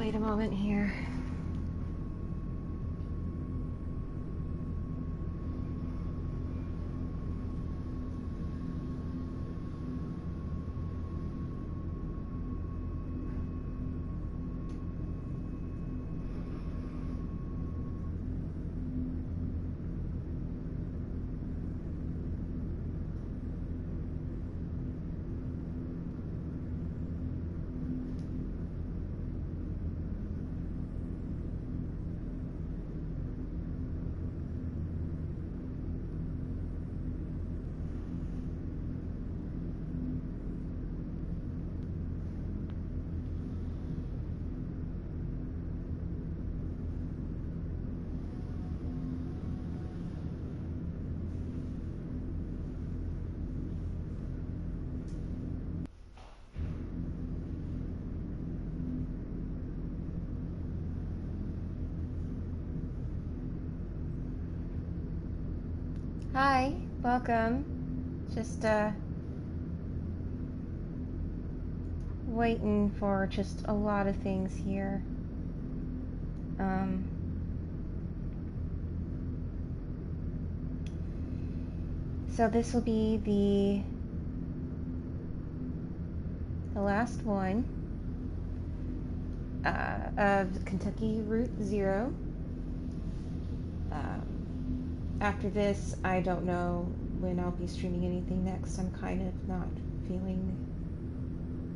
wait a moment here. Hi, welcome. Just waiting for just a lot of things here. So this will be the last one of Kentucky Route Zero. After this, I don't know when I'll be streaming anything next. I'm kind of not feeling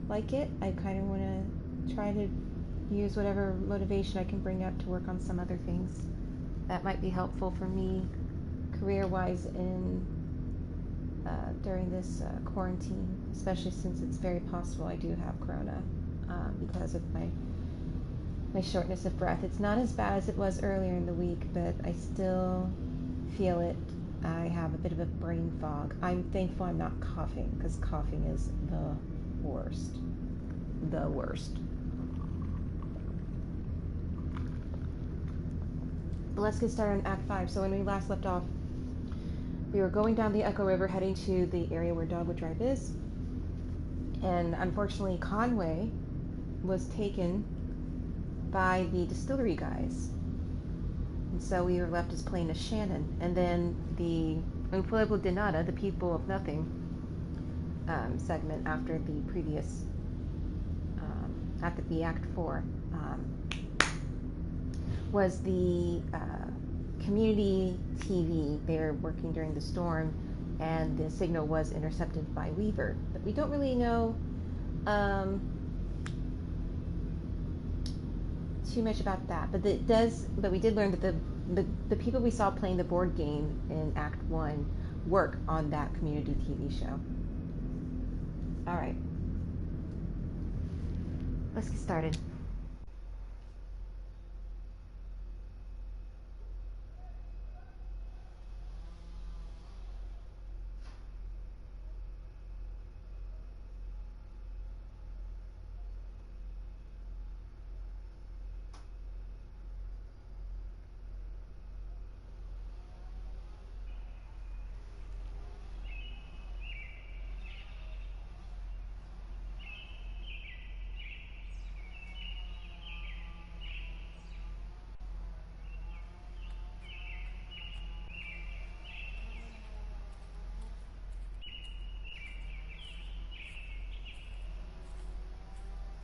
like it. I kind of want to try to use whatever motivation I can bring up to work on some other things that might be helpful for me career-wise in during this quarantine, especially since it's very possible I do have corona because of my shortness of breath. It's not as bad as it was earlier in the week, but I still feel it. I have a bit of a brain fog. I'm thankful I'm not coughing, because coughing is the worst. The worst. But let's get started on Act 5. So when we last left off, we were going down the Echo River heading to the area where Dogwood Drive is. And unfortunately, Conway was taken by the distillery guys. And so we were left as playing as Shannon. And then the Un Pueblo de Nada, the People of Nothing segment after the previous, after the Act 4, was the community TV. They were working during the storm, and the signal was intercepted by Weaver. But we don't really know too much about that. But But we did learn that the people we saw playing the board game in Act 1 work on that community TV show. All right, let's get started.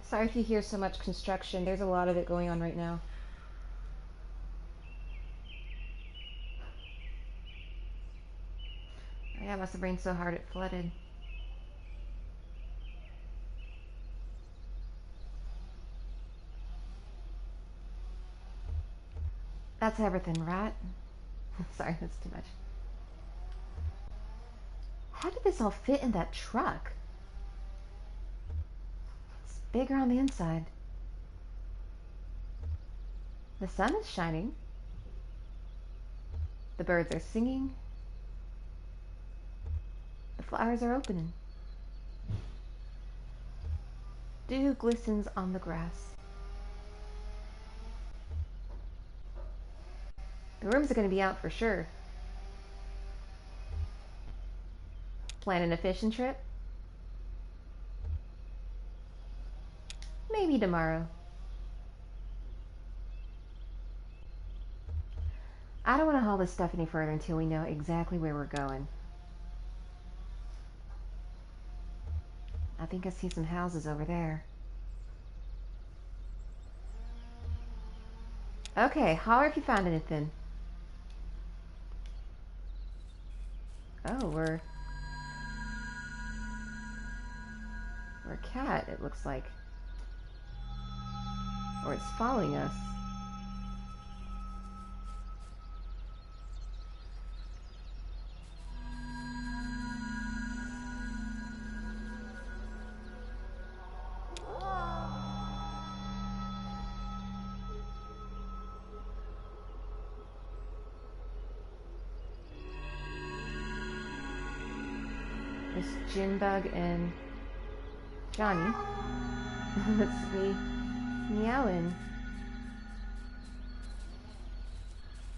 Sorry if you hear so much construction. There's a lot of it going on right now. Yeah, it must have rained so hard it flooded. That's everything, right? Sorry, that's too much. How did this all fit in that truck? It's bigger on the inside. The sun is shining. The birds are singing. The flowers are opening. Dew glistens on the grass. The rooms are going to be out for sure. Planning a fishing trip? Maybe tomorrow. I don't want to haul this stuff any further until we know exactly where we're going. I think I see some houses over there. Okay, holler if you find anything. Oh, we're a cat, it looks like. Or it's following us. It's Junebug and Johnny. Let's see. Meowing.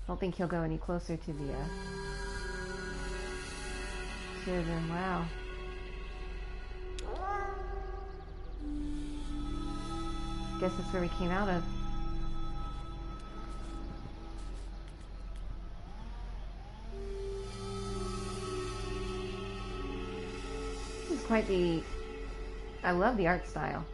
Don't think he'll go any closer to the children. Wow. Guess that's where we came out of. This is quite the... I love the art style.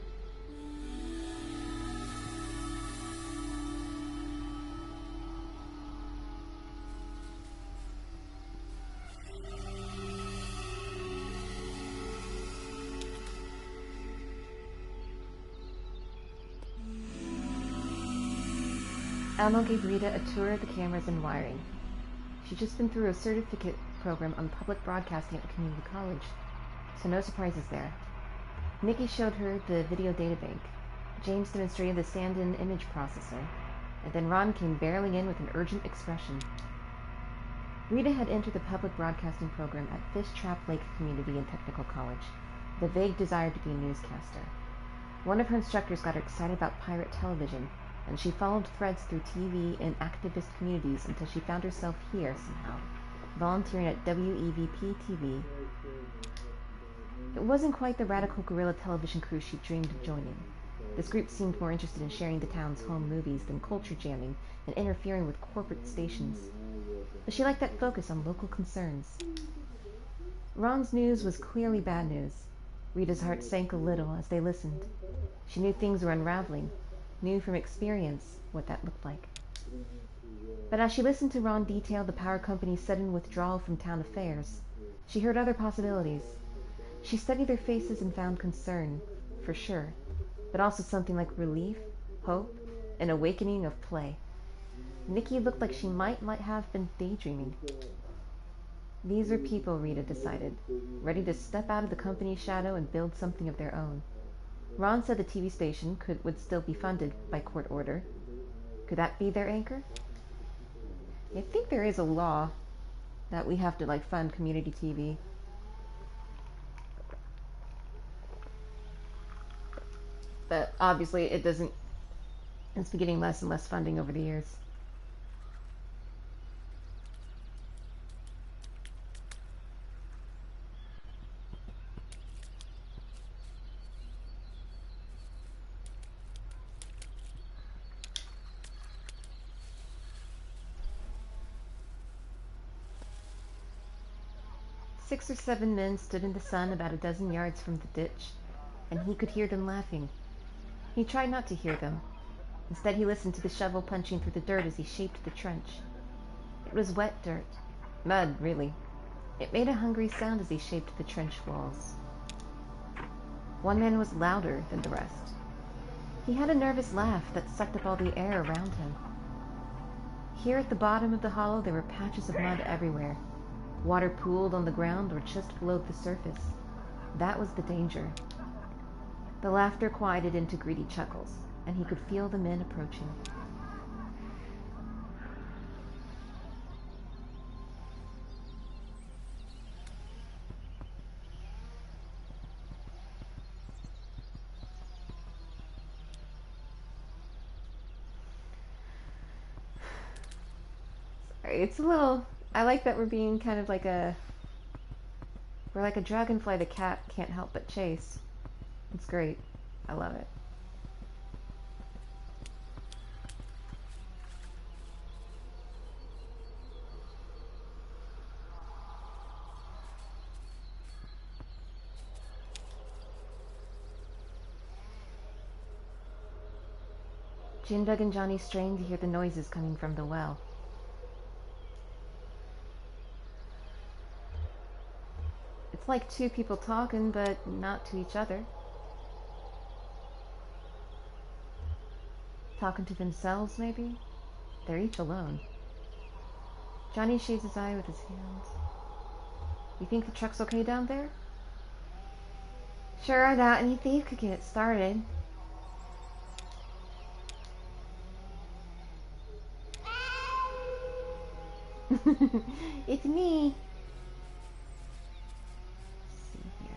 Elmo gave Rita a tour of the cameras and wiring. She'd just been through a certificate program on public broadcasting at the community college, so no surprises there. Nikki showed her the video databank. James demonstrated the stand-in image processor, and then Ron came barreling in with an urgent expression. Rita had entered the public broadcasting program at Fish Trap Lake Community and Technical College, with a vague desire to be a newscaster. One of her instructors got her excited about pirate television, and she followed threads through TV and activist communities until she found herself here somehow, volunteering at WEVP-TV. It wasn't quite the radical guerrilla television crew she dreamed of joining. This group seemed more interested in sharing the town's home movies than culture jamming and interfering with corporate stations. But she liked that focus on local concerns. Ron's news was clearly bad news. Rita's heart sank a little as they listened. She knew things were unraveling, knew from experience what that looked like. But as she listened to Ron detail the power company's sudden withdrawal from town affairs, she heard other possibilities. She studied their faces and found concern, for sure, but also something like relief, hope, an awakening of play. Nikki looked like she might have been daydreaming. These were people, Rita decided, ready to step out of the company's shadow and build something of their own. Ron said the TV station would still be funded by court order. Could that be their anchor? I think there is a law that we have to fund community TV. But obviously it doesn't. It's been getting less and less funding over the years. Six or seven men stood in the sun about a dozen yards from the ditch, and he could hear them laughing. He tried not to hear them. Instead, he listened to the shovel punching through the dirt as he shaped the trench. It was wet dirt. Mud, really. It made a hungry sound as he shaped the trench walls. One man was louder than the rest. He had a nervous laugh that sucked up all the air around him. Here at the bottom of the hollow, there were patches of mud everywhere. Water pooled on the ground or just below the surface. That was the danger. The laughter quieted into greedy chuckles, and he could feel the men approaching. Sorry, it's a little... I like that we're being kind of like a... We're like a dragonfly the cat can't help but chase. It's great. I love it. Jinbeg and Johnny strained to hear the noises coming from the well. It's like two people talking, but not to each other. Talking to themselves, maybe? They're each alone. Johnny shades his eye with his hands. You think the truck's okay down there? Sure, I doubt any thief could get it started. It's me. Let's see here.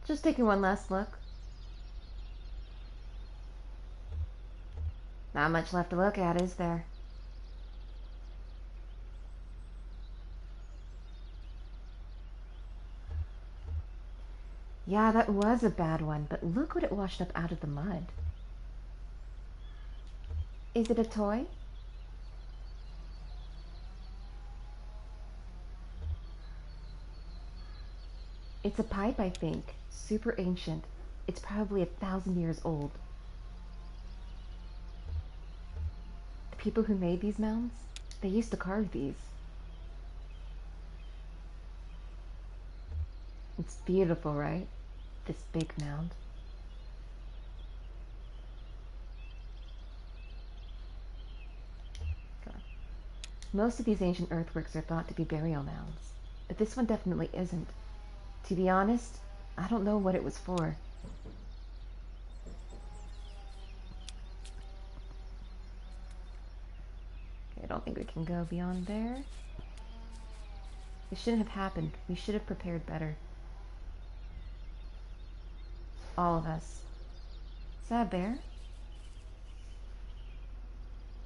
Just taking one last look. Not much left to look at, is there? Yeah, that was a bad one, but look what it washed up out of the mud. Is it a toy? It's a pipe, I think. Super ancient. It's probably 1,000 years old. The people who made these mounds, they used to carve these. It's beautiful, right? This big mound. Most of these ancient earthworks are thought to be burial mounds, but this one definitely isn't. To be honest, I don't know what it was for. Okay, I don't think we can go beyond there. This shouldn't have happened. We should have prepared better. All of us. Is that a bear?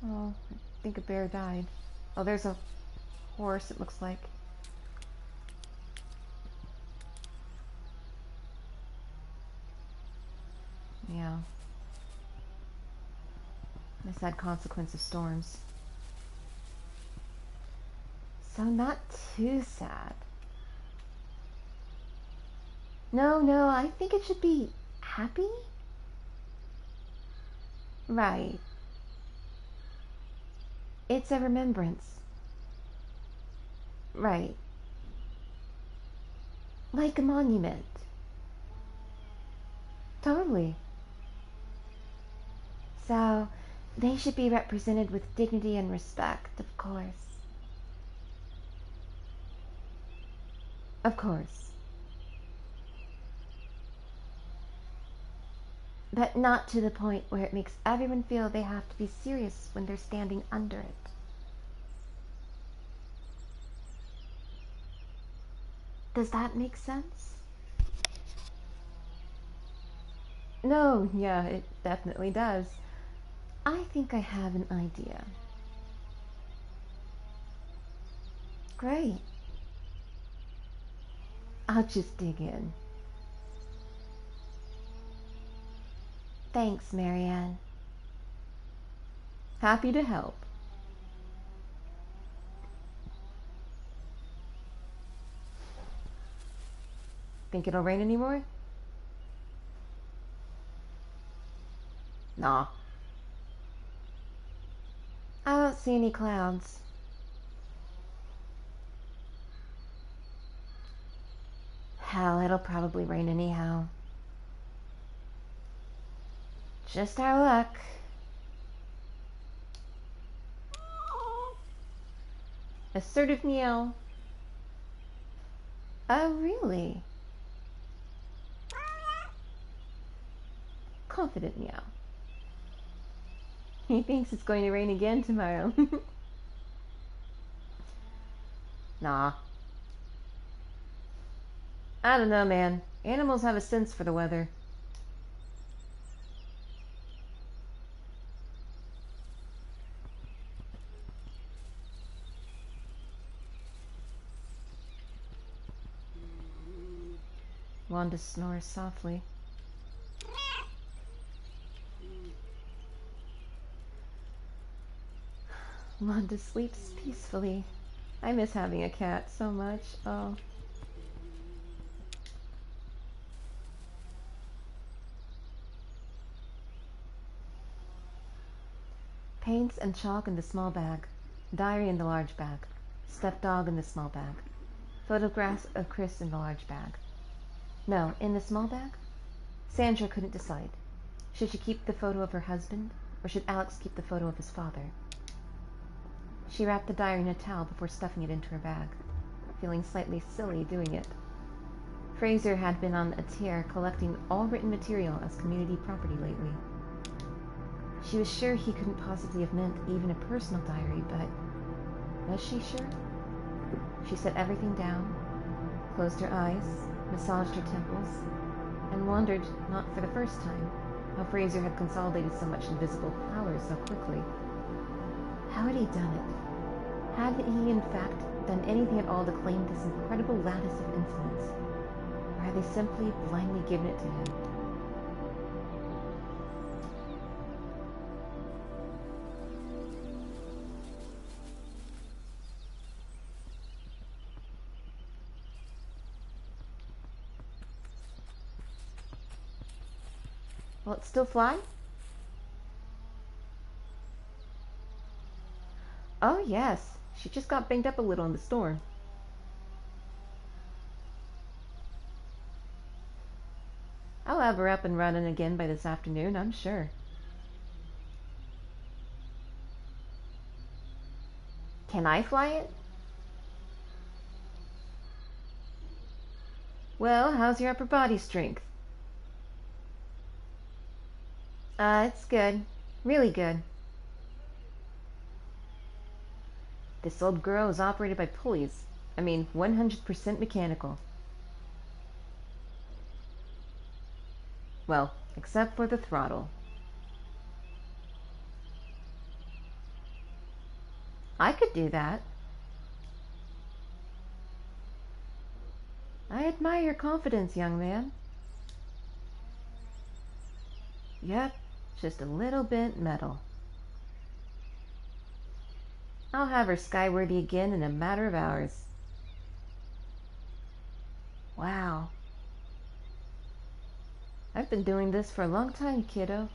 Oh, I think a bear died. Oh, there's a horse, it looks like. Yeah. The sad consequence of storms. So not too sad. No, I think it should be happy? Right. It's a remembrance. Right. Like a monument. Totally. So, they should be represented with dignity and respect, of course. Of course. But not to the point where it makes everyone feel they have to be serious when they're standing under it. Does that make sense? No, yeah, it definitely does. I think I have an idea. Great. I'll just dig in. Thanks, Marianne. Happy to help. Think it'll rain anymore? Nah. I don't see any clouds. Hell, it'll probably rain anyhow. Just our luck. Assertive meow. Oh, really? Confident meow. He thinks it's going to rain again tomorrow. Nah. I don't know, man. Animals have a sense for the weather. Wanda snores softly. Wanda sleeps peacefully. I miss having a cat so much. Oh. Paints and chalk in the small bag. Diary in the large bag. Stuffed dog in the small bag. Photographs of Chris in the large bag. No, in the small bag? Sandra couldn't decide. Should she keep the photo of her husband, or should Alex keep the photo of his father? She wrapped the diary in a towel before stuffing it into her bag, feeling slightly silly doing it. Fraser had been on a tear collecting all written material as community property lately. She was sure he couldn't possibly have meant even a personal diary, but was she sure? She set everything down, closed her eyes, massaged her temples, and wondered, not for the first time, how Fraser had consolidated so much invisible power so quickly. How had he done it? Had he, in fact, done anything at all to claim this incredible lattice of influence? Or had they simply blindly given it to him? Will it still fly? Oh, yes. She just got banged up a little in the storm. I'll have her up and running again by this afternoon, I'm sure. Can I fly it? Well, how's your upper body strength? It's good. Really good. This old girl is operated by pulleys. I mean, 100% mechanical. Well, except for the throttle. I could do that. I admire your confidence, young man. Yep, just a little bit metal. I'll have her skyworthy again in a matter of hours. Wow. I've been doing this for a long time, kiddo.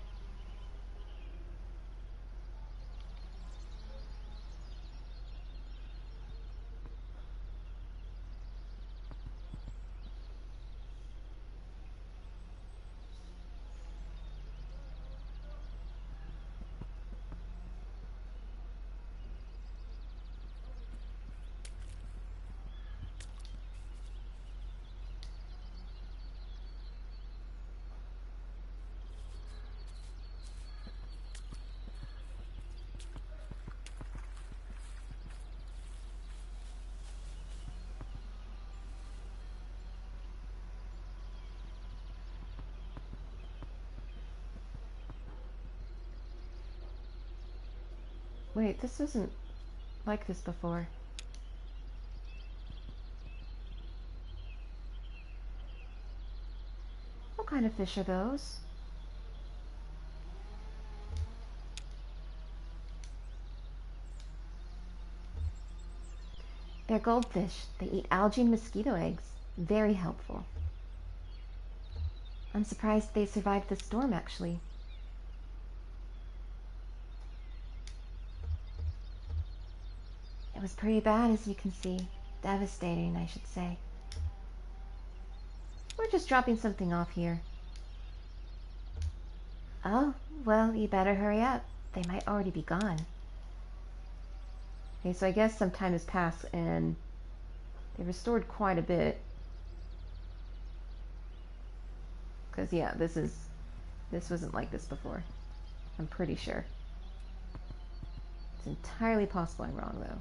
Wait, this isn't like this before. What kind of fish are those? They're goldfish. They eat algae and mosquito eggs. Very helpful. I'm surprised they survived the storm, actually. It was pretty bad, as you can see. Devastating, I should say. We're just dropping something off here. Oh, well, you better hurry up. They might already be gone. Okay, so I guess some time has passed and they restored quite a bit. Because, yeah, this wasn't like this before. I'm pretty sure. It's entirely possible I'm wrong, though.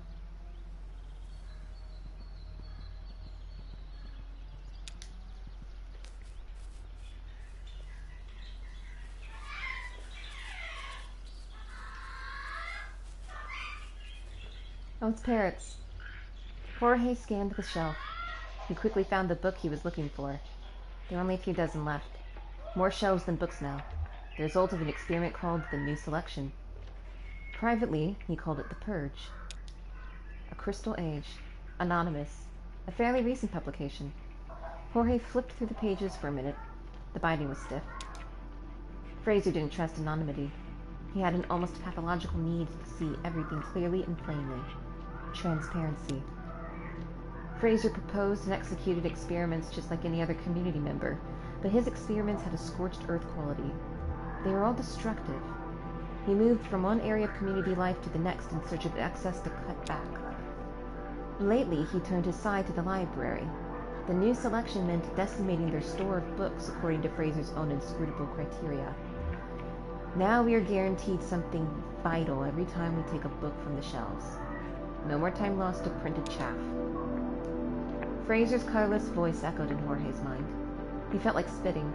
Oh, it's parrots. Jorge scanned the shelf. He quickly found the book he was looking for. There were only a few dozen left. More shelves than books now. The result of an experiment called the New Selection. Privately, he called it the Purge. A Crystal Age. Anonymous. A fairly recent publication. Jorge flipped through the pages for a minute. The binding was stiff. Fraser didn't trust anonymity. He had an almost pathological need to see everything clearly and plainly. Transparency. Fraser proposed and executed experiments just like any other community member, but his experiments had a scorched earth quality. They were all destructive. He moved from one area of community life to the next in search of access to cut back. Lately, he turned his side to the library. The new selection meant decimating their store of books according to Fraser's own inscrutable criteria. Now we are guaranteed something vital every time we take a book from the shelves. No more time lost to printed chaff. Fraser's colorless voice echoed in Jorge's mind. He felt like spitting.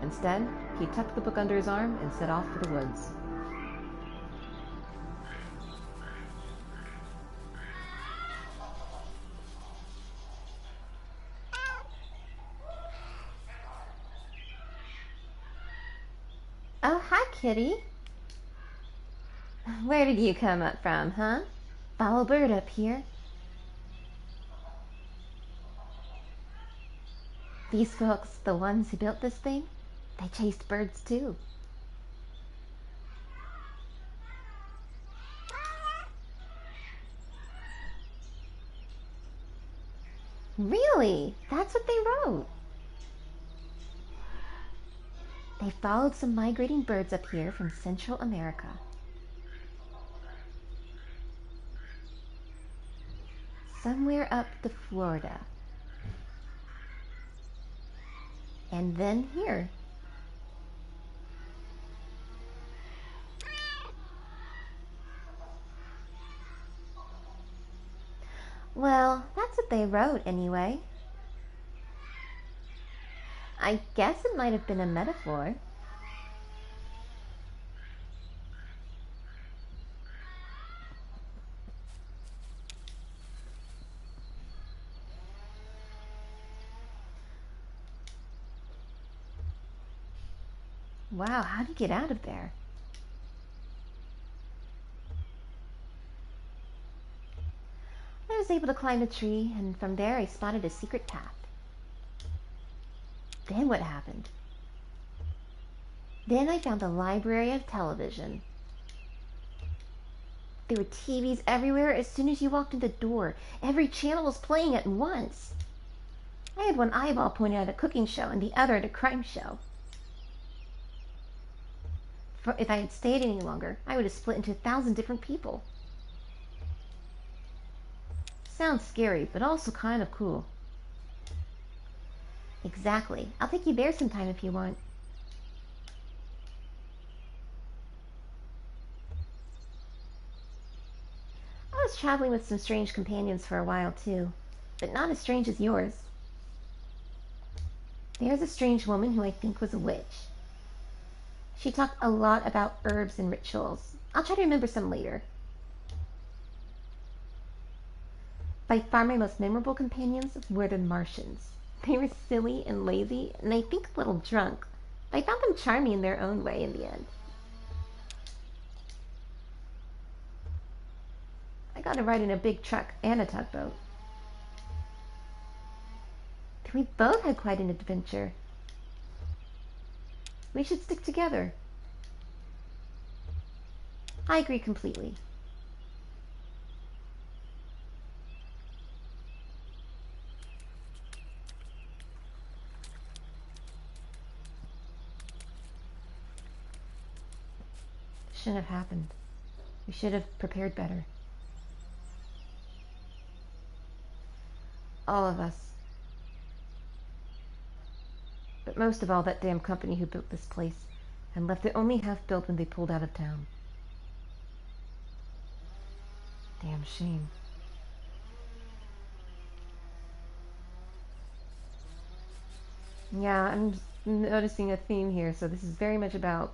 Instead, he tucked the book under his arm and set off for the woods. Oh, hi, kitty. Where did you come up from, huh? Follow Bird up here. These folks, the ones who built this thing, they chased birds too. Really? That's what they wrote. They followed some migrating birds up here from Central America. Somewhere up to Florida. And then here. Well, that's what they wrote anyway. I guess it might have been a metaphor. Wow, how'd you get out of there? I was able to climb a tree, and from there I spotted a secret path. Then what happened? Then I found a library of television. There were TVs everywhere as soon as you walked in the door. Every channel was playing at once. I had one eyeball pointed at a cooking show and the other at a crime show. If I had stayed any longer, I would have split into 1,000 different people. Sounds scary, but also kind of cool. Exactly. I'll take you there sometime if you want. I was traveling with some strange companions for a while, too. But not as strange as yours. There's a strange woman who I think was a witch. She talked a lot about herbs and rituals. I'll try to remember some later. By far my most memorable companions were the Martians. They were silly and lazy, and I think a little drunk. But I found them charming in their own way in the end. I got to ride in a big truck and a tugboat. We both had quite an adventure. We should stick together. I agree completely. Shouldn't have happened. We should have prepared better. All of us. But most of all, that damn company who built this place and left it only half built when they pulled out of town. Damn shame. Yeah, I'm just noticing a theme here. So this is very much about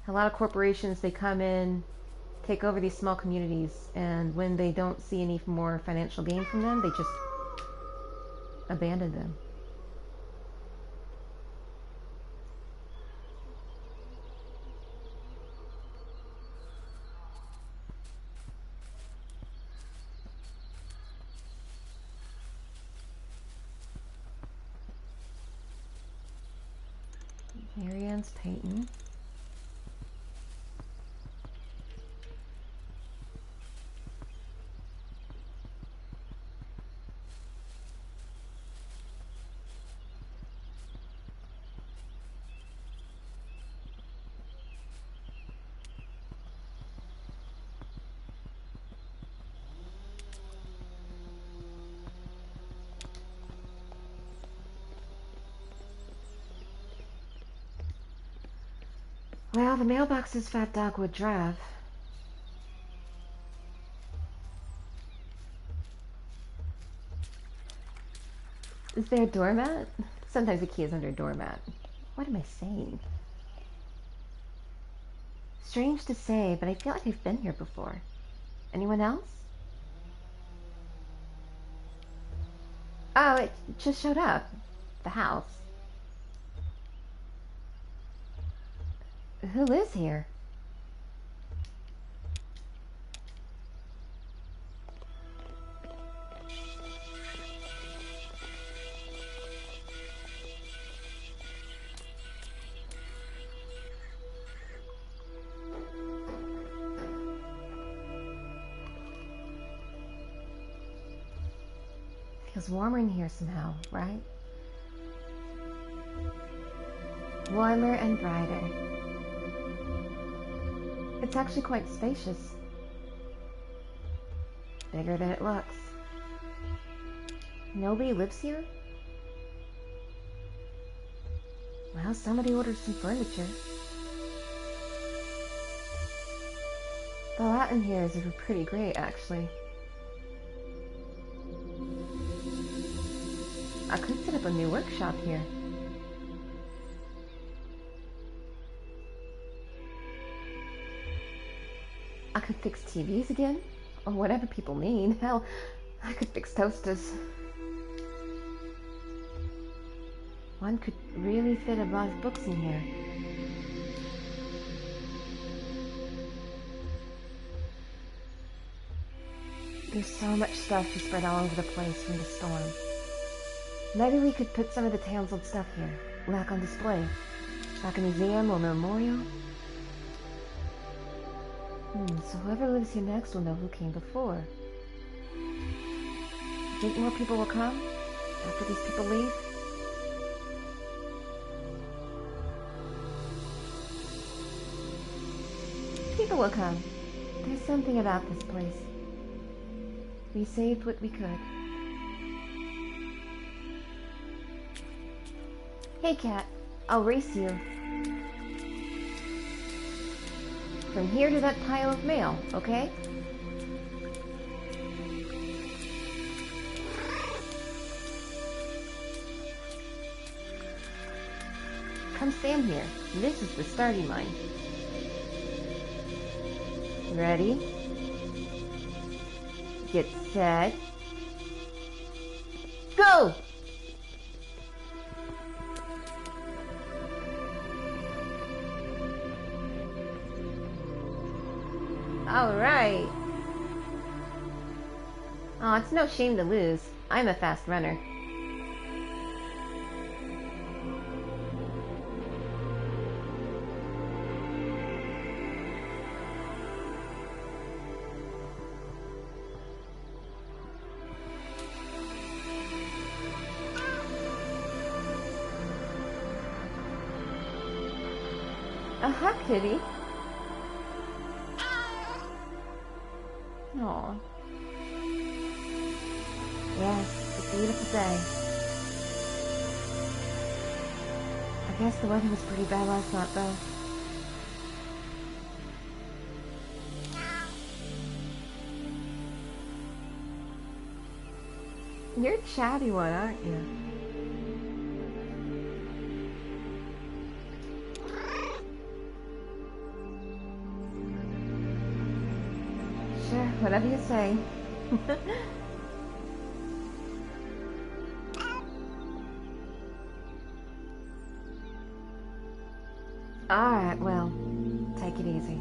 a lot of corporations. They come in, take over these small communities, and when they don't see any more financial gain from them, they just abandon them. Marianne's painting. Well, the mailbox is Fat Dogwood Drive. Is there a doormat? Sometimes the key is under a doormat. What am I saying? Strange to say, but I feel like I've been here before. Anyone else? Oh, it just showed up. The house. Who lives here? Feels warmer in here somehow, right? Warmer and brighter. It's actually quite spacious. Bigger than it looks. Nobody lives here? Well, somebody ordered some furniture. The Latin here is pretty great, actually. I could set up a new workshop here. I could fix TVs again, or whatever people need. Hell, I could fix toasters. One could really fit a lot of books in here. There's so much stuff just spread all over the place from the storm. Maybe we could put some of the town's old stuff here, back on display. Like a museum or memorial. So whoever lives here next will know who came before. Think more people will come after these people leave? People will come. There's something about this place. We saved what we could. Hey, Cat. I'll race you. From here to that pile of mail, okay? Come stand here. This is the starting line. Ready? Get set. Go! All right. Oh, it's no shame to lose. I'm a fast runner. Hi, kitty. Aw. Yes, it's a beautiful day. I guess the weather was pretty bad last night, though. You're a chatty one, aren't you? Sure, whatever you say. Alright, well, take it easy.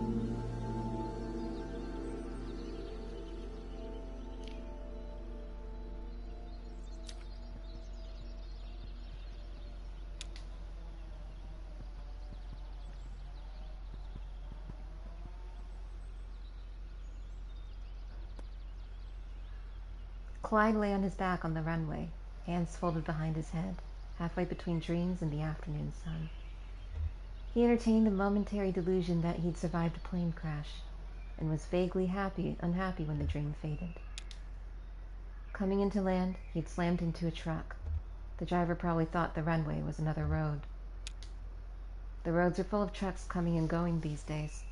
Clyde lay on his back on the runway, hands folded behind his head, halfway between dreams and the afternoon sun. He entertained a momentary delusion that he'd survived a plane crash, and was vaguely unhappy when the dream faded. Coming into land, he'd slammed into a truck. The driver probably thought the runway was another road. The roads are full of trucks coming and going these days,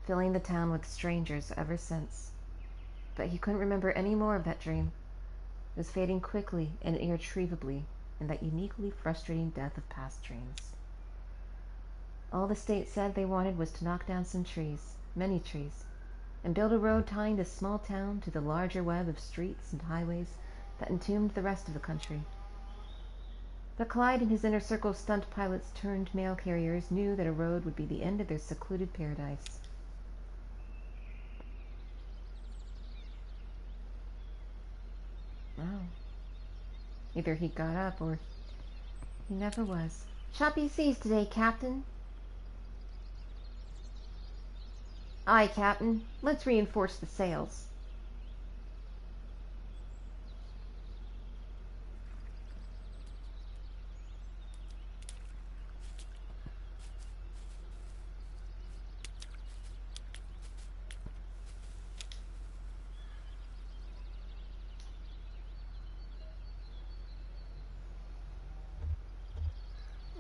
filling the town with strangers ever since. But he couldn't remember any more of that dream. It was fading quickly and irretrievably in that uniquely frustrating death of past dreams. All the state said they wanted was to knock down some trees, many trees, and build a road tying this small town to the larger web of streets and highways that entombed the rest of the country. But Clyde and his inner circle of stunt pilots turned mail carriers knew that a road would be the end of their secluded paradise. Well, either he got up or he never was. Choppy seas today, Captain. Aye, Captain. Let's reinforce the sails.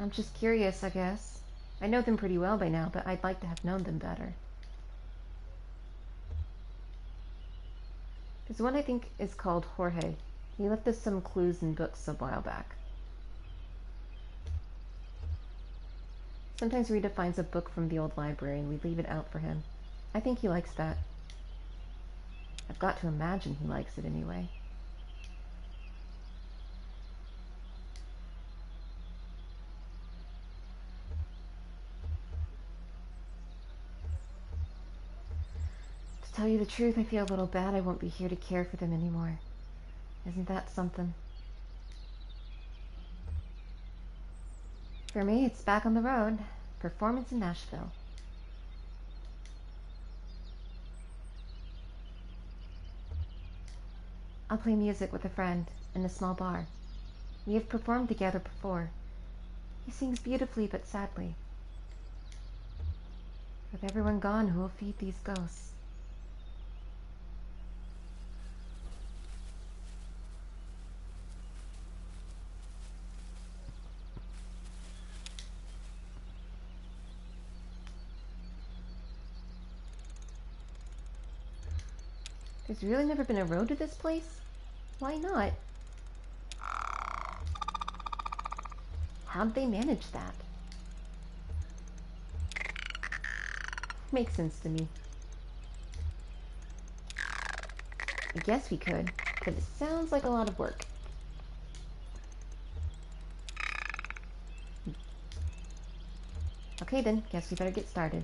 I'm just curious, I guess. I know them pretty well by now, but I'd like to have known them better. There's one I think is called Jorge. He left us some clues in books a while back. Sometimes Rita finds a book from the old library and we leave it out for him. I think he likes that. I've got to imagine he likes it anyway. To tell you the truth, I feel a little bad I won't be here to care for them anymore. Isn't that something? For me, it's back on the road. Performance in Nashville. I'll play music with a friend in a small bar. We have performed together before. He sings beautifully but sadly. With everyone gone, who will feed these ghosts? There's really never been a road to this place? Why not? How'd they manage that? Makes sense to me. I guess we could, but it sounds like a lot of work. Okay then, guess we better get started.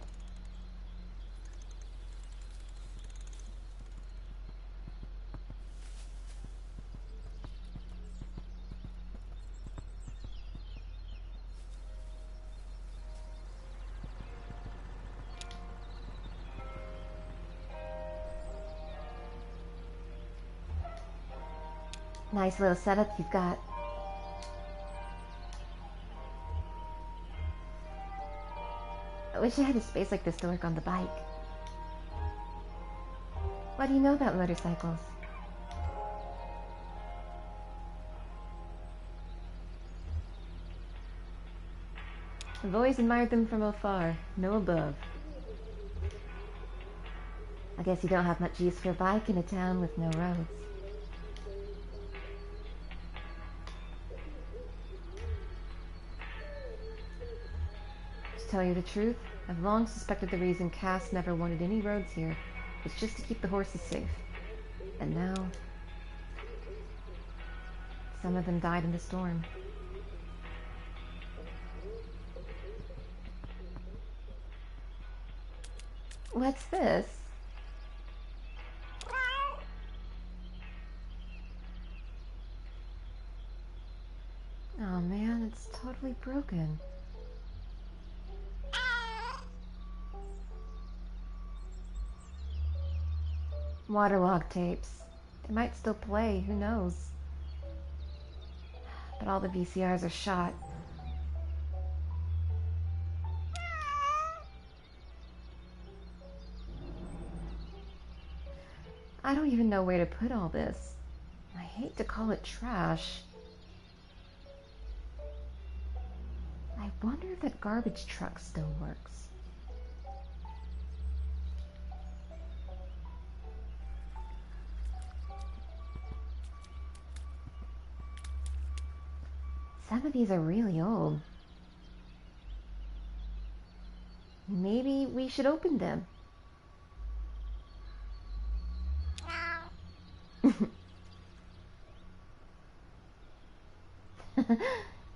Nice little setup you've got. I wish I had a space like this to work on the bike. What do you know about motorcycles? I've always admired them from afar, no above. I guess you don't have much use for a bike in a town with no roads. To tell you the truth, I've long suspected the reason Cass never wanted any roads here was just to keep the horses safe. And now, some of them died in the storm. What's this? Oh man, it's totally broken. Waterlog tapes. They might still play, who knows? But all the VCRs are shot. I don't even know where to put all this. I hate to call it trash. I Wonder if that garbage truck still works. Some of these are really old. Maybe we should open them.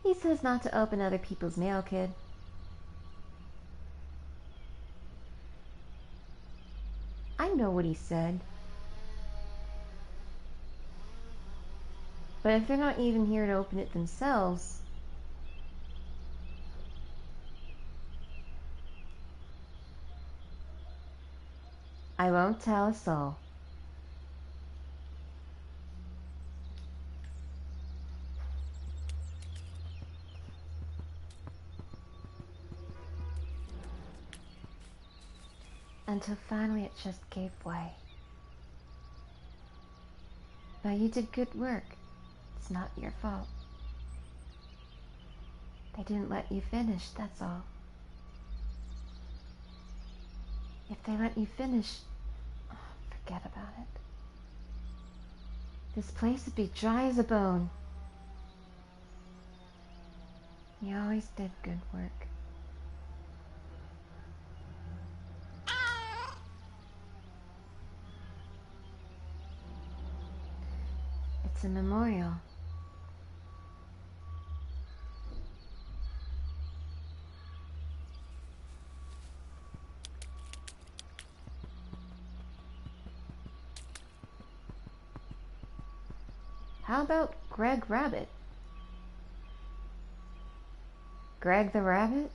He says not to open other people's mail, kid. I know what he said. But if they're not even here to open it themselves... I won't tell a soul. Until finally it just gave way. But you did good work. It's not your fault. They didn't let you finish, that's all. If they let you finish, forget about it. This place would be dry as a bone. You always did good work. It's a memorial. How about Greg Rabbit? Greg the Rabbit?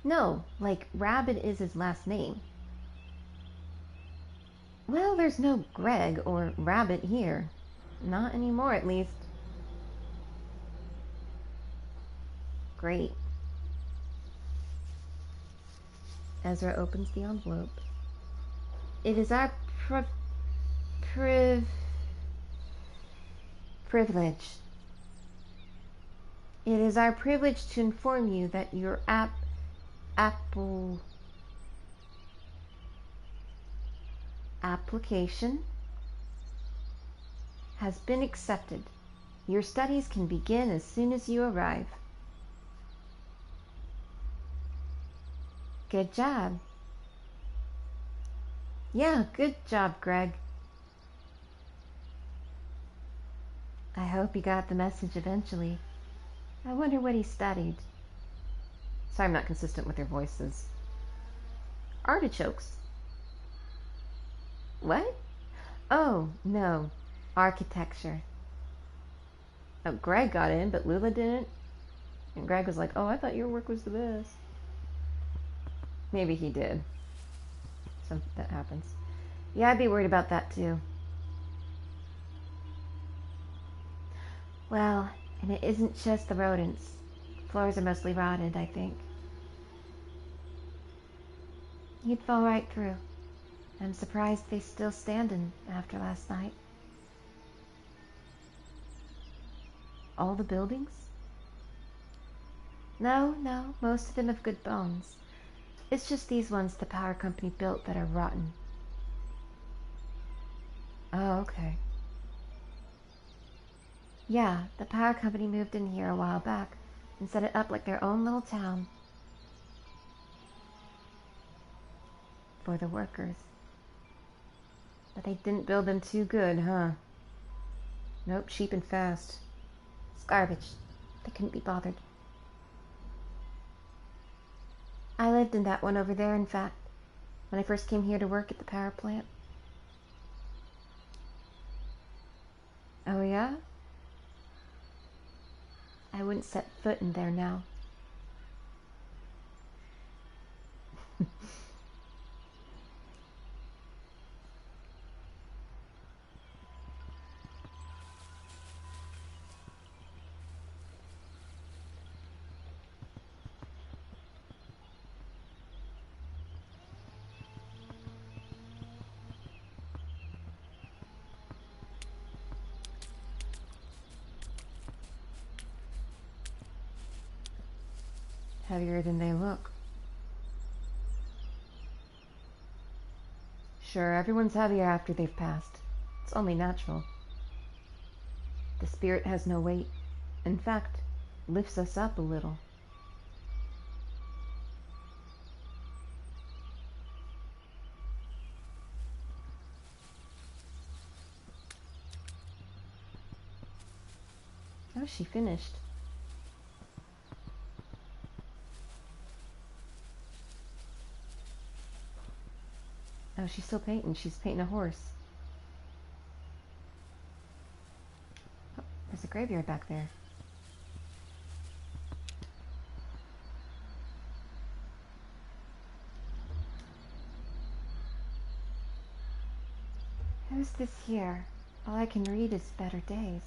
No, like Rabbit is his last name. Well, there's no Greg or Rabbit here. Not anymore, at least. Great. Ezra opens the envelope. It is our privilege. It is our privilege to inform you that your application has been accepted. Your studies can begin as soon as you arrive. Good job. Yeah, good job, Greg. I hope he got the message eventually. I wonder what he studied. Sorry I'm not consistent with their voices. Artichokes. What? Oh, no. Architecture. Oh, Greg got in, but Lula didn't. And Greg was like, oh, I thought your work was the best. Maybe he did. That happens. Yeah, I'd be worried about that too. Well, and it isn't just the rodents. Floors are mostly rotted, I think. You'd fall right through. I'm surprised they're still standing after last night. All the buildings? No, most of them have good bones. It's just these ones the power company built that are rotten. Oh, okay. Yeah, the power company moved in here a while back and set it up like their own little town. For the workers. But they didn't build them too good, huh? Nope, cheap and fast. It's garbage. They couldn't be bothered. I lived in that one over there, in fact, when I first came here to work at the power plant. Oh, yeah? I wouldn't set foot in there now. heavier than they look. Sure, everyone's heavier after they've passed. It's only natural. The spirit has no weight. In fact, lifts us up a little. Oh, she finished. Oh, she's still painting. She's painting a horse. Oh, there's a graveyard back there. Who's this here? All I can read is better days.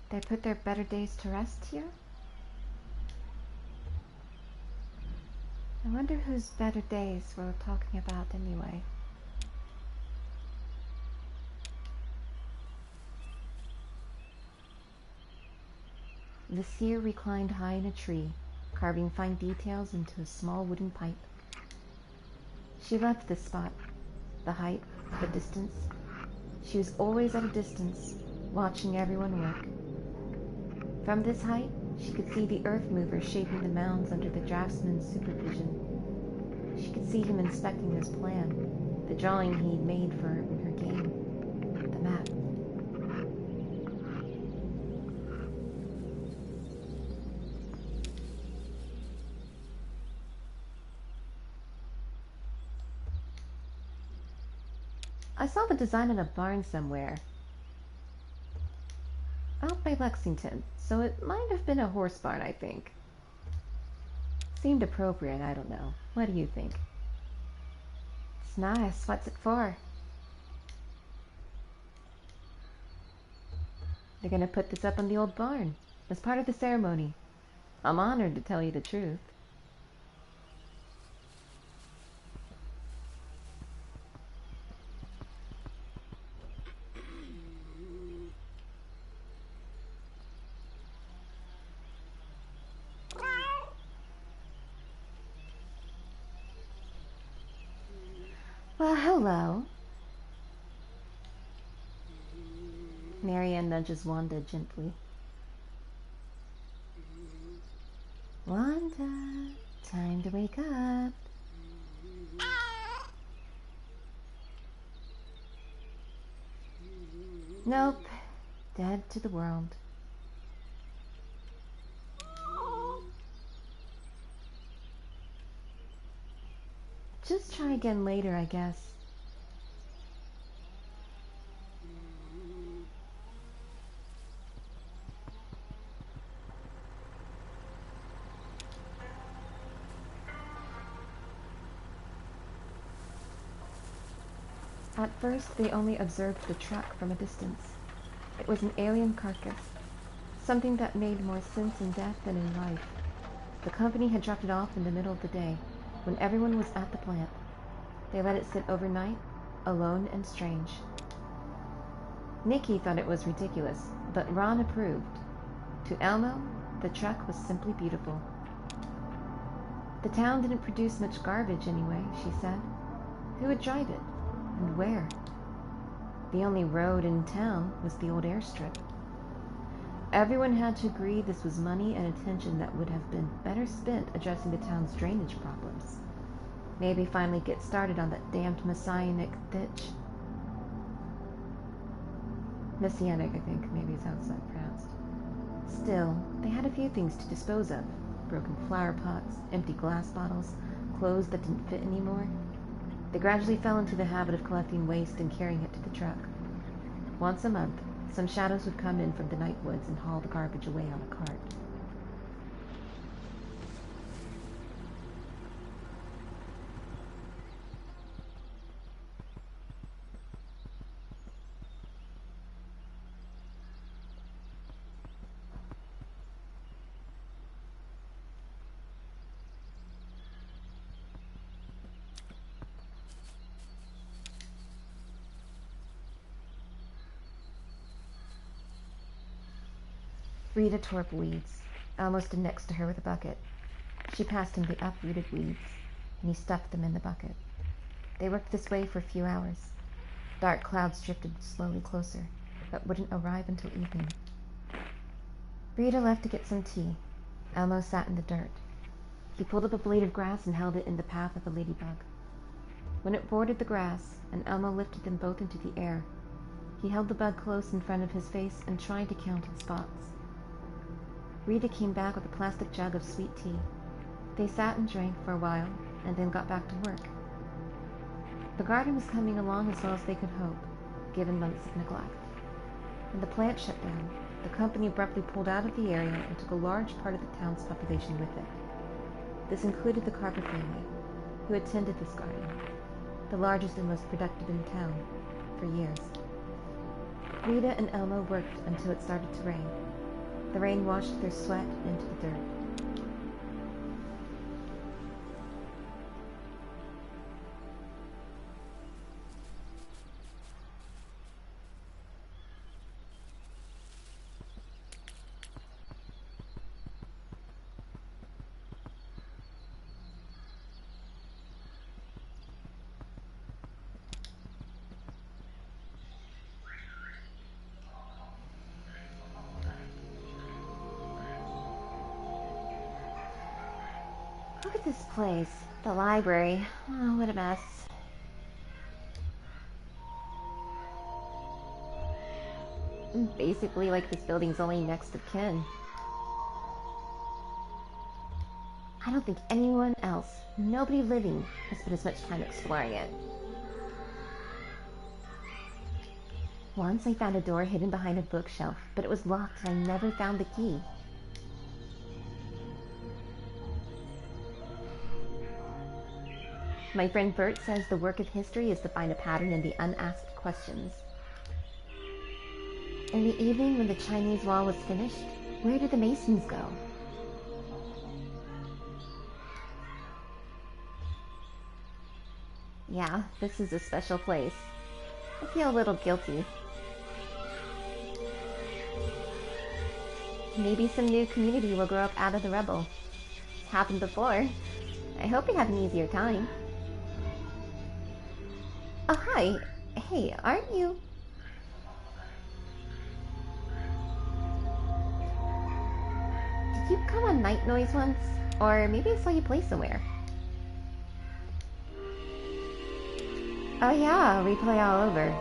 They put their better days to rest here? I wonder whose better days we're talking about anyway. The seer reclined high in a tree, carving fine details into a small wooden pipe. She loved this spot. The height, the distance. She was always at a distance, watching everyone work. From this height, she could see the earth mover shaping the mounds under the draftsman's supervision. She could see him inspecting his plan, the drawing he'd made for her in her game, the map. I saw the design in a barn somewhere. Out by Lexington, so it might have been a horse barn, I think. Seemed appropriate, I don't know. What do you think? It's nice. What's it for? They're gonna put this up on the old barn, as part of the ceremony. I'm honored, to tell you the truth. Well, hello. Marianne nudges Wanda gently. Wanda, time to wake up. Nope, dead to the world. Just try again later, I guess. At first, they only observed the truck from a distance. It was an alien carcass, something that made more sense in death than in life. The company had dropped it off in the middle of the day, when everyone was at the plant. They let it sit overnight, alone and strange. Nikki thought it was ridiculous, but Ron approved. To Elmo, the truck was simply beautiful. The town didn't produce much garbage anyway, she said. Who would drive it? And where? The only road in town was the old airstrip. Everyone had to agree this was money and attention that would have been better spent addressing the town's drainage problems. Maybe finally get started on that damned messianic ditch. Messianic, I think, maybe is how it's pronounced. Still, they had a few things to dispose of. Broken flower pots, empty glass bottles, clothes that didn't fit anymore. They gradually fell into the habit of collecting waste and carrying it to the truck. Once a month, some shadows would come in from the night woods and haul the garbage away on a cart. Rita tore up weeds. Elmo stood next to her with a bucket. She passed him the uprooted weeds, and he stuffed them in the bucket. They worked this way for a few hours. Dark clouds drifted slowly closer, but wouldn't arrive until evening. Rita left to get some tea. Elmo sat in the dirt. He pulled up a blade of grass and held it in the path of a ladybug. When it boarded the grass, and Elmo lifted them both into the air, he held the bug close in front of his face and tried to count its spots. Rita came back with a plastic jug of sweet tea. They sat and drank for a while, and then got back to work. The garden was coming along as well as they could hope, given months of neglect. When the plant shut down, the company abruptly pulled out of the area and took a large part of the town's population with it. This included the Carver family, who attended this garden, the largest and most productive in town, for years. Rita and Elmo worked until it started to rain. The rain washed their sweat into the dirt. Look at this place. The library. Oh, what a mess. Basically, like this building's only next of kin. I don't think anyone else, nobody living, has spent as much time exploring it. Once I found a door hidden behind a bookshelf, but it was locked and I never found the key. My friend Bert says the work of history is to find a pattern in the unasked questions. In the evening, when the Chinese wall was finished, where did the masons go? Yeah, this is a special place. I feel a little guilty. Maybe some new community will grow up out of the rebel. It's happened before. I hope you have an easier time. Oh, hi. Hey, aren't you... Did you come on Night Noise once? Or maybe I saw you play somewhere. Oh yeah, we play all over.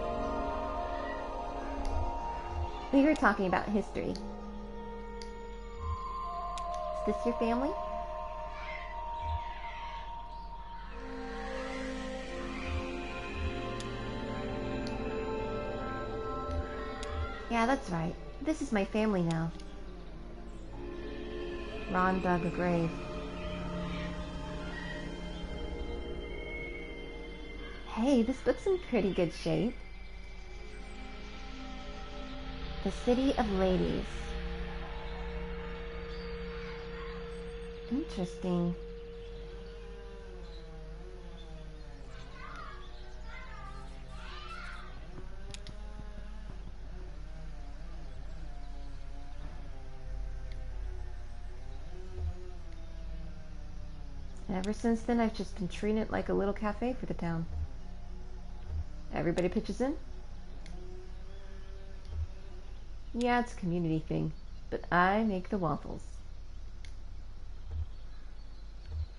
We were talking about history. Is this your family? Yeah, that's right. This is my family now. Ron dug a grave. Hey, this book's in pretty good shape. The City of Ladies. Interesting. Ever since then, I've just been treating it like a little cafe for the town. Everybody pitches in? Yeah, it's a community thing, but I make the waffles.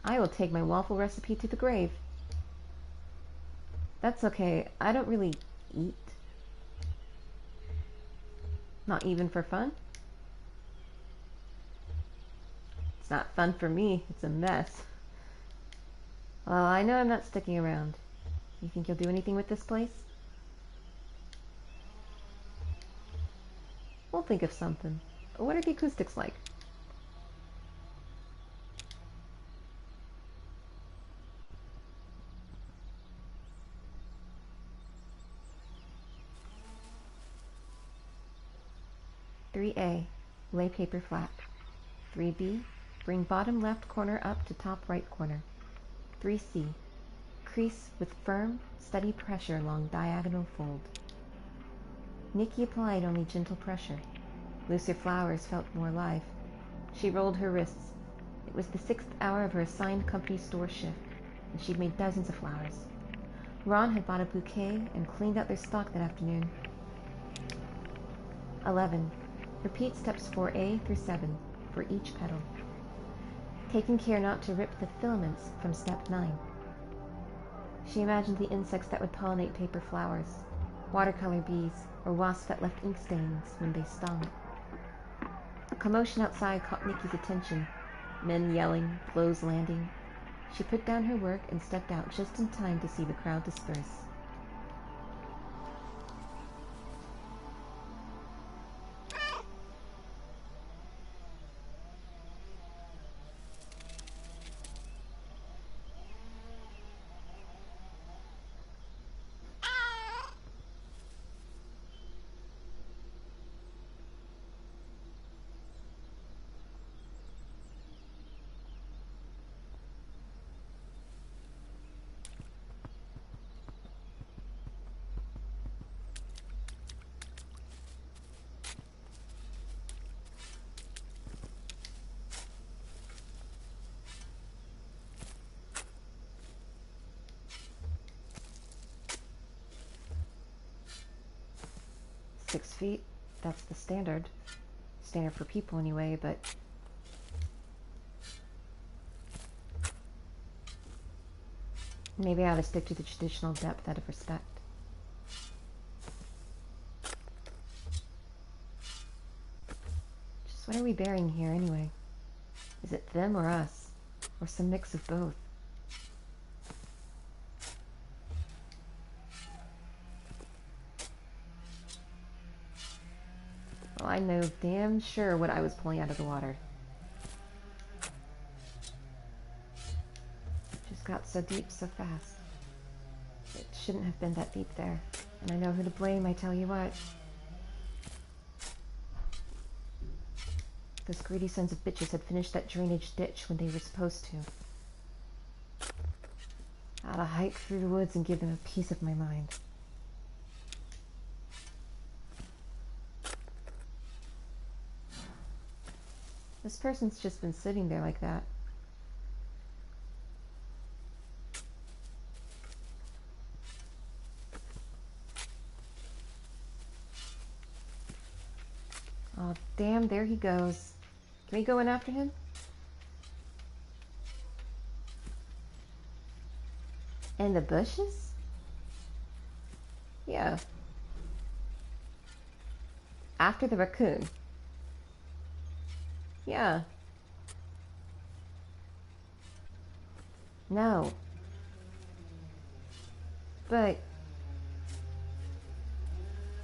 I will take my waffle recipe to the grave. That's okay, I don't really eat. Not even for fun? It's not fun for me, it's a mess. Well, I know I'm not sticking around. You think you'll do anything with this place? We'll think of something. What are the acoustics like? "3A, lay paper flat. 3B, bring bottom left corner up to top right corner. 3C, crease with firm, steady pressure along diagonal fold." Nikki applied only gentle pressure. Looser flowers felt more live. She rolled her wrists. It was the 6th hour of her assigned company store shift, and she'd made dozens of flowers. Ron had bought a bouquet and cleaned out their stock that afternoon. 11. Repeat steps 4A through 7 for each petal, taking care not to rip the filaments from step 9. She imagined the insects that would pollinate paper flowers, watercolor bees, or wasps that left ink stains when they stung. A commotion outside caught Nikki's attention. Men yelling, clothes landing. She put down her work and stepped out just in time to see the crowd disperse. Six feet, that's the standard. Standard for people anyway, but... maybe I ought to stick to the traditional depth out of respect. Just what are we burying here anyway? Is it them or us? Or some mix of both? Well, I know damn sure what I was pulling out of the water. Just got so deep so fast. It shouldn't have been that deep there. And I know who to blame, I tell you what. Those greedy sons of bitches had finished that drainage ditch when they were supposed to. I'd hike through the woods and give them a piece of my mind. This person's just been sitting there like that. Oh, damn, there he goes. Can we go in after him? In the bushes? Yeah. After the raccoon. Yeah. No. But...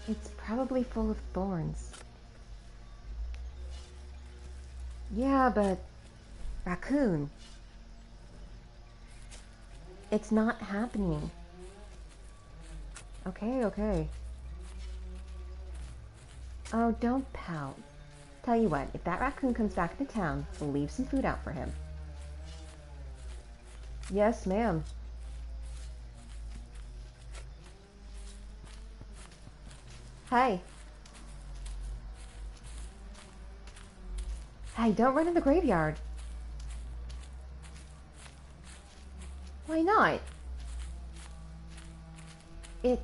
it's probably full of thorns. Yeah, but... raccoon. It's not happening. Okay, okay. Oh, don't pout. Tell you what, if that raccoon comes back into town, we'll leave some food out for him. Yes, ma'am. Hey. Hey, don't run in the graveyard. Why not? It's...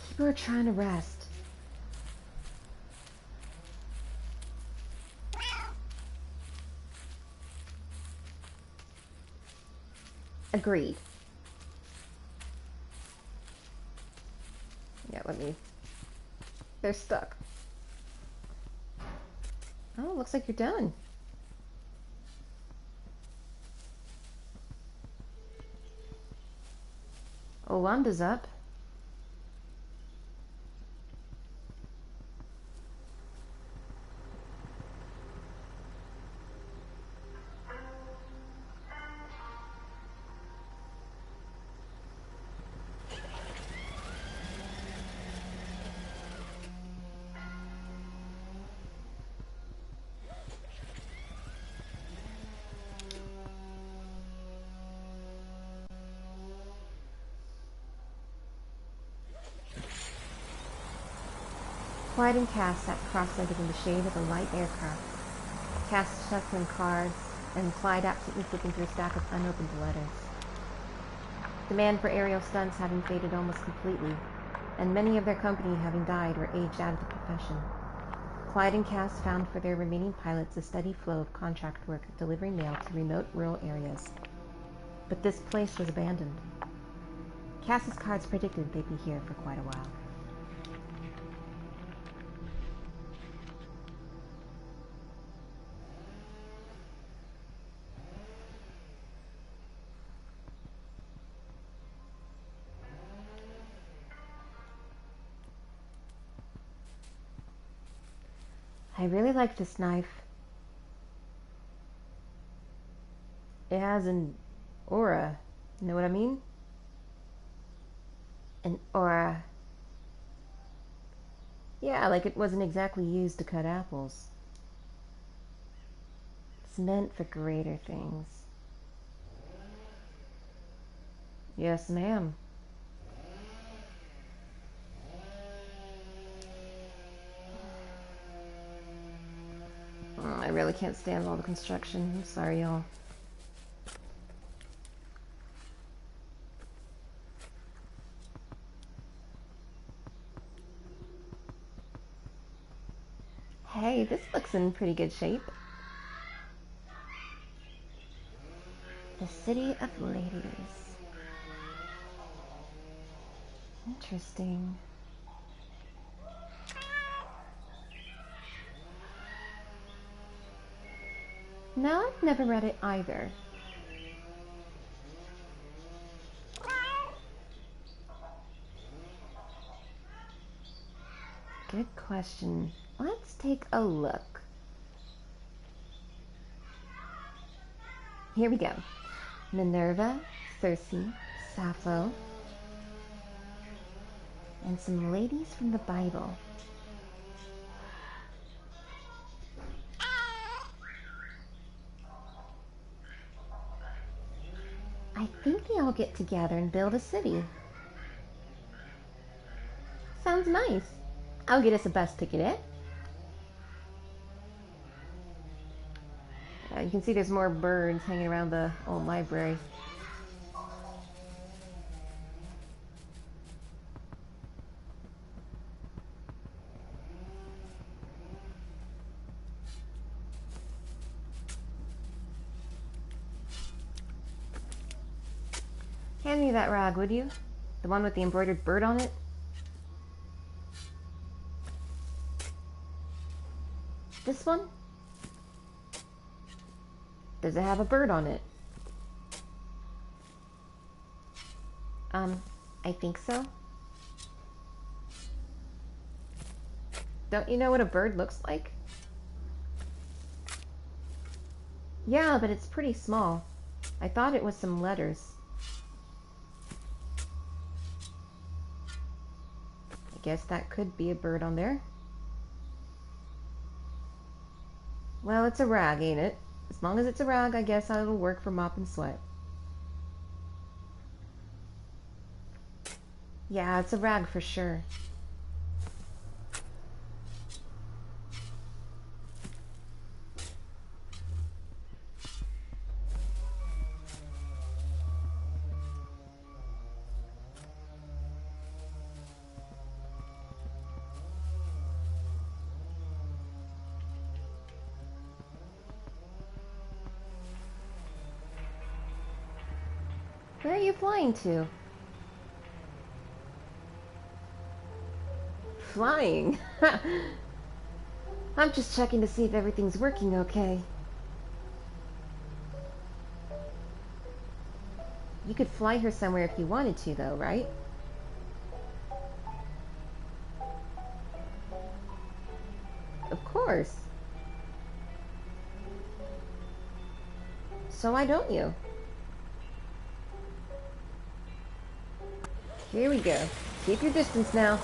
people are trying to rest. Agreed. Yeah, let me... they're stuck. Oh, looks like you're done. Olanda's up. Clyde and Cass sat cross-legged in the shade of a light aircraft. Cass shuffling cards, and Clyde absently flipping through a stack of unopened letters. Demand for aerial stunts having faded almost completely, and many of their company having died or aged out of the profession. Clyde and Cass found for their remaining pilots a steady flow of contract work delivering mail to remote rural areas. But this place was abandoned. Cass's cards predicted they'd be here for quite a while. I really like this knife. It has an aura. You know what I mean? An aura. Yeah, like it wasn't exactly used to cut apples. It's meant for greater things. Yes, ma'am. I really can't stand all the construction. I'm sorry, y'all. Hey, this looks in pretty good shape. The City of Ladies. Interesting. No, I've never read it either. Good question. Let's take a look. Here we go. Minerva, Circe, Sappho, and some ladies from the Bible. I think they all get together and build a city. Sounds nice. I'll get us a bus ticket, eh? You can see there's more birds hanging around the old library. Hand me that rag, would you? The one with the embroidered bird on it? This one? Does it have a bird on it? I think so. Don't you know what a bird looks like? Yeah, but it's pretty small. I thought it was some letters. I guess that could be a bird on there. Well, it's a rag, ain't it? As long as it's a rag, I guess it'll work for Mop and Sweat. Yeah, it's a rag for sure. Where are you flying to? Flying? I'm just checking to see if everything's working okay. You could fly her somewhere if you wanted to, though, right? Of course. So why don't you? Here we go. Keep your distance now.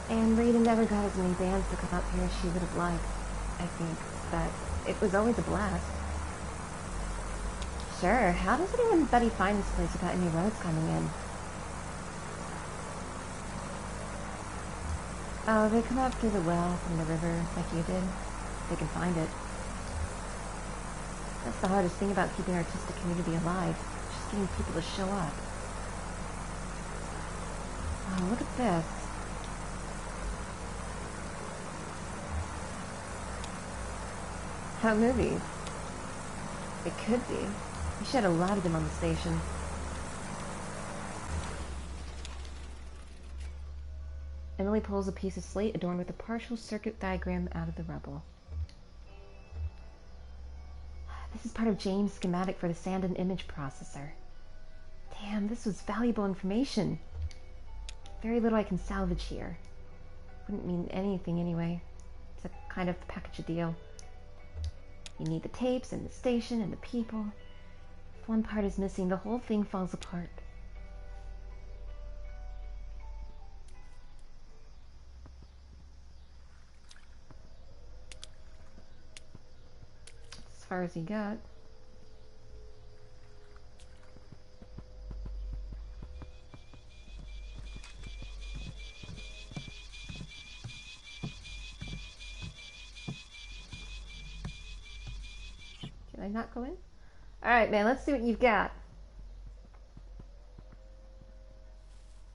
And Rita never got as many bands to come up here as she would have liked, I think, but it was always a blast. Sure, how does anybody find this place without any roads coming in? Oh, they come up through the well from the river, like you did. They can find it. That's the hardest thing about keeping our artistic community alive. Just getting people to show up. Oh, look at this. How movies? It could be. We should have a lot of them on the station. Emily pulls a piece of slate adorned with a partial circuit diagram out of the rubble. This is part of James' schematic for the Sand and Image Processor. Damn, this was valuable information. Very little I can salvage here. Wouldn't mean anything anyway. It's a kind of package deal. You need the tapes and the station and the people. If one part is missing, the whole thing falls apart. As far as he got. Can I not go in? Alright, man, let's see what you've got.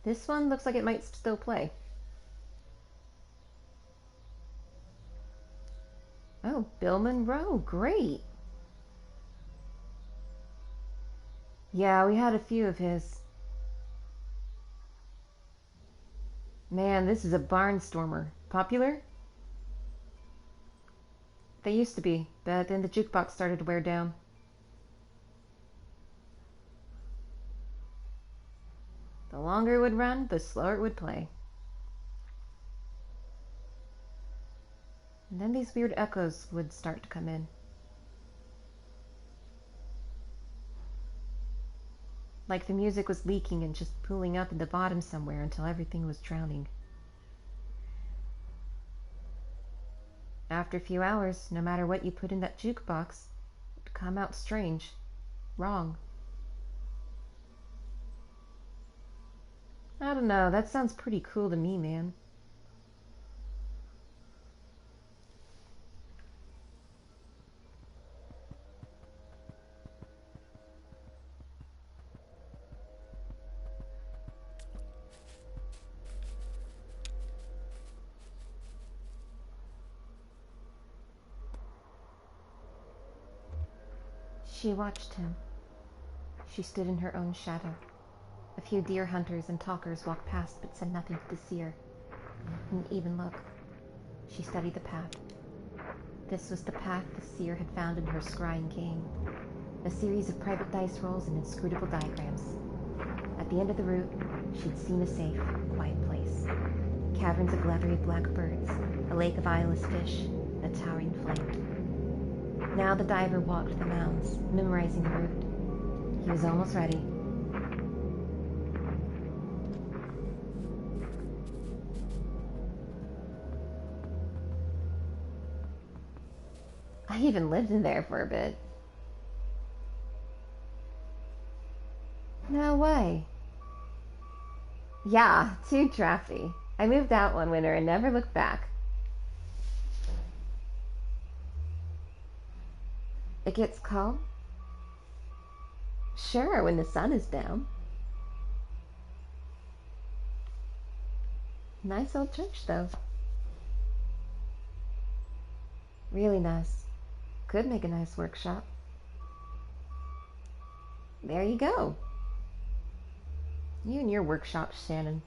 This one looks like it might still play. Oh, Bill Monroe, great. Yeah, we had a few of his. Man, this is a barnstormer. Popular? They used to be, but then the jukebox started to wear down. The longer it would run, the slower it would play. And then these weird echoes would start to come in. Like the music was leaking and just pooling up in the bottom somewhere until everything was drowning. After a few hours, no matter what you put in that jukebox, it would come out strange, wrong. I don't know, that sounds pretty cool to me, man. She watched him. She stood in her own shadow. A few deer hunters and talkers walked past but said nothing to the seer. Didn't even look. She studied the path. This was the path the seer had found in her scrying game. A series of private dice rolls and inscrutable diagrams. At the end of the route, she'd seen a safe, quiet place. Caverns of glittery black birds, a lake of eyeless fish, a towering flame. Now the diver walked the mounds, memorizing the route. He was almost ready. I even lived in there for a bit. No way. Yeah, too drafty. I moved out one winter and never looked back. It gets cold? Sure, when the sun is down. Nice old church, though. Really nice. Could make a nice workshop. There you go. You and your workshop, Shannon.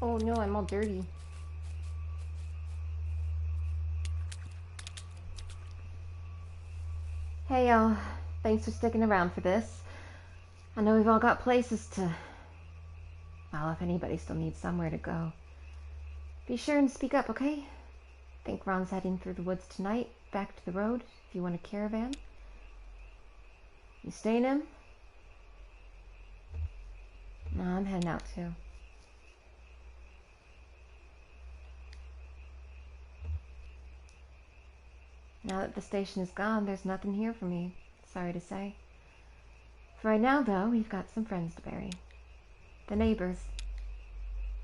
Oh no, I'm all dirty. Hey y'all, thanks for sticking around for this. I know we've all got places to... Well, if anybody still needs somewhere to go. Be sure and speak up, okay? Think Ron's heading through the woods tonight, back to the road, if you want a caravan. You staying in? No, I'm heading out too. Now that the station is gone, there's nothing here for me, sorry to say. For right now, though, we've got some friends to bury. The neighbors.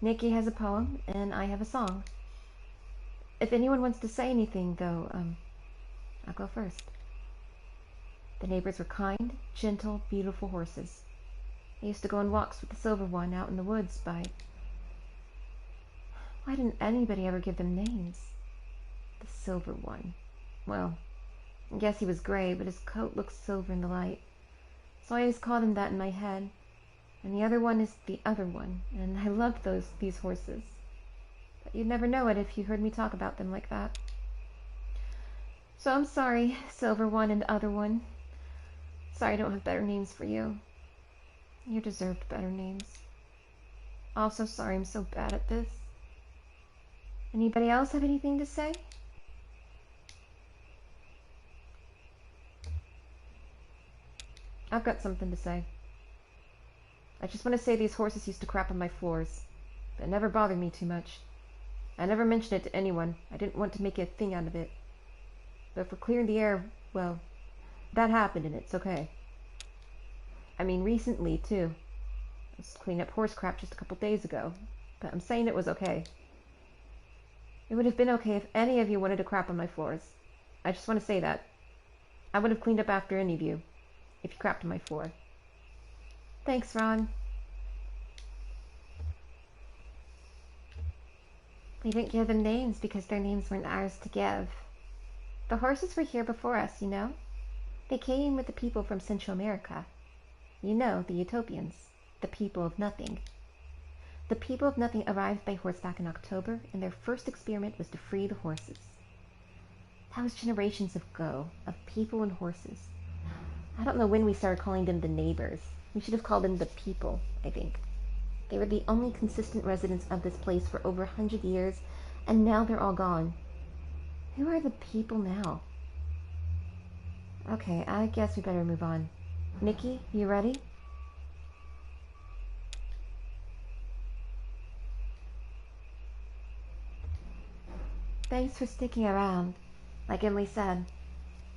Nikki has a poem, and I have a song. If anyone wants to say anything, though, I'll go first. The neighbors were kind, gentle, beautiful horses. I used to go on walks with the silver one out in the woods by... Why didn't anybody ever give them names? The silver one. Well, I guess he was gray, but his coat looked silver in the light. So I always called him that in my head. And the other one is the other one, and I loved these horses. But you'd never know it if you heard me talk about them like that. So I'm sorry, silver one and other one. Sorry I don't have better names for you. You deserved better names. Also sorry I'm so bad at this. Anybody else have anything to say? I've got something to say. I just want to say these horses used to crap on my floors. But it never bothered me too much. I never mentioned it to anyone. I didn't want to make a thing out of it. But for clearing the air, well, that happened and it's okay. I mean, recently, too. I was cleaning up horse crap just a couple days ago. But I'm saying it was okay. It would have been okay if any of you wanted to crap on my floors. I just want to say that. I would have cleaned up after any of you, if you crapped on my floor. Thanks, Ron. We didn't give them names because their names weren't ours to give. The horses were here before us, you know? They came with the people from Central America. You know, the Utopians. The people of nothing. The people of nothing arrived by horseback in October, and their first experiment was to free the horses. That was generations ago, of people and horses. I don't know when we started calling them the neighbors. We should have called them the people, I think. They were the only consistent residents of this place for over 100 years, and now they're all gone. Who are the people now? Okay, I guess we better move on. Nikki, you ready? Thanks for sticking around. Like Emily said,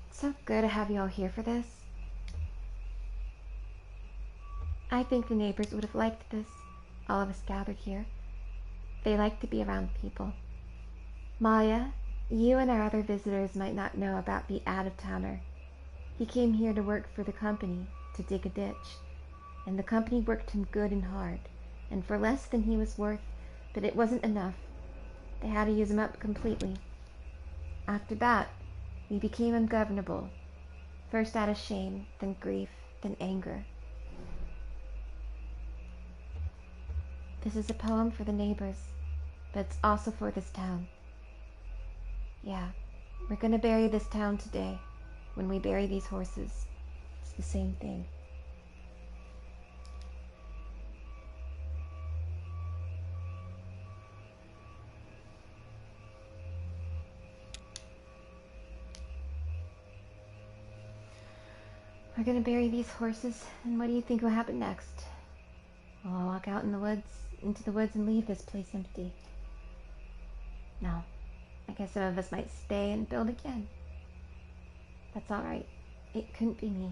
it's so good to have you all here for this. I think the neighbors would have liked this, all of us gathered here. They like to be around people. Maya, you and our other visitors might not know about the out-of-towner. He came here to work for the company, to dig a ditch. And the company worked him good and hard, and for less than he was worth, but it wasn't enough. They had to use him up completely. After that, we became ungovernable. First out of shame, then grief, then anger. This is a poem for the neighbors, but it's also for this town. Yeah, we're gonna bury this town today, when we bury these horses. It's the same thing. We're gonna bury these horses, and what do you think will happen next? Well, I'll walk out into the woods and leave this place empty. No, I guess some of us might stay and build again. That's alright. It couldn't be me.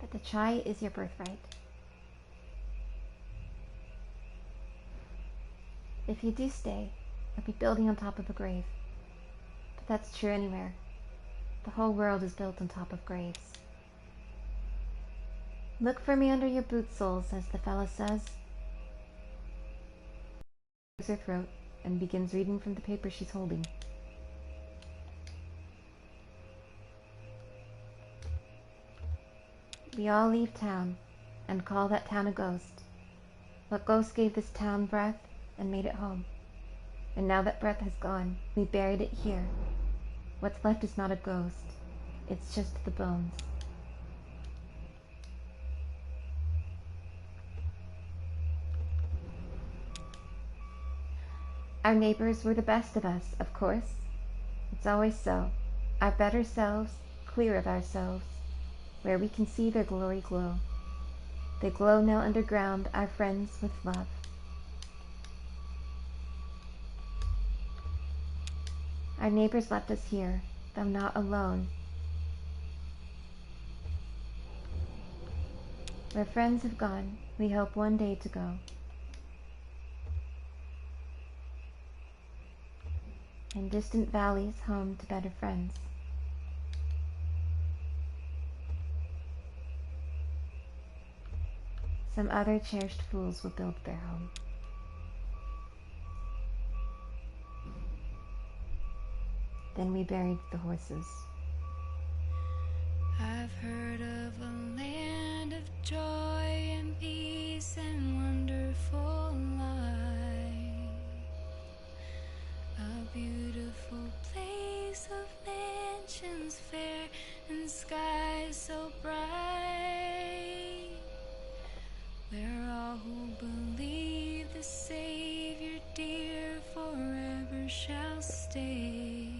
But the try is your birthright. If you do stay, I'll be building on top of a grave. But that's true anywhere. The whole world is built on top of graves. Look for me under your boot soles, as the fella says. Her throat and begins reading from the paper she's holding. We all leave town and call that town a ghost. What ghost gave this town breath? and made it home. And now that breath has gone, we buried it here. What's left is not a ghost. It's just the bones. Our neighbors were the best of us, of course. It's always so. Our better selves, clear of ourselves, where we can see their glory glow. They glow now underground, our friends with love. Our neighbors left us here, though not alone. Where friends have gone, we hope one day to go. In distant valleys, home to better friends. Some other cherished fools will build their home. Then we buried the horses. I've heard of a land of joy and peace and wonderful life, a beautiful place of mansions fair and skies so bright, where all who believe the Savior dear forever shall stay.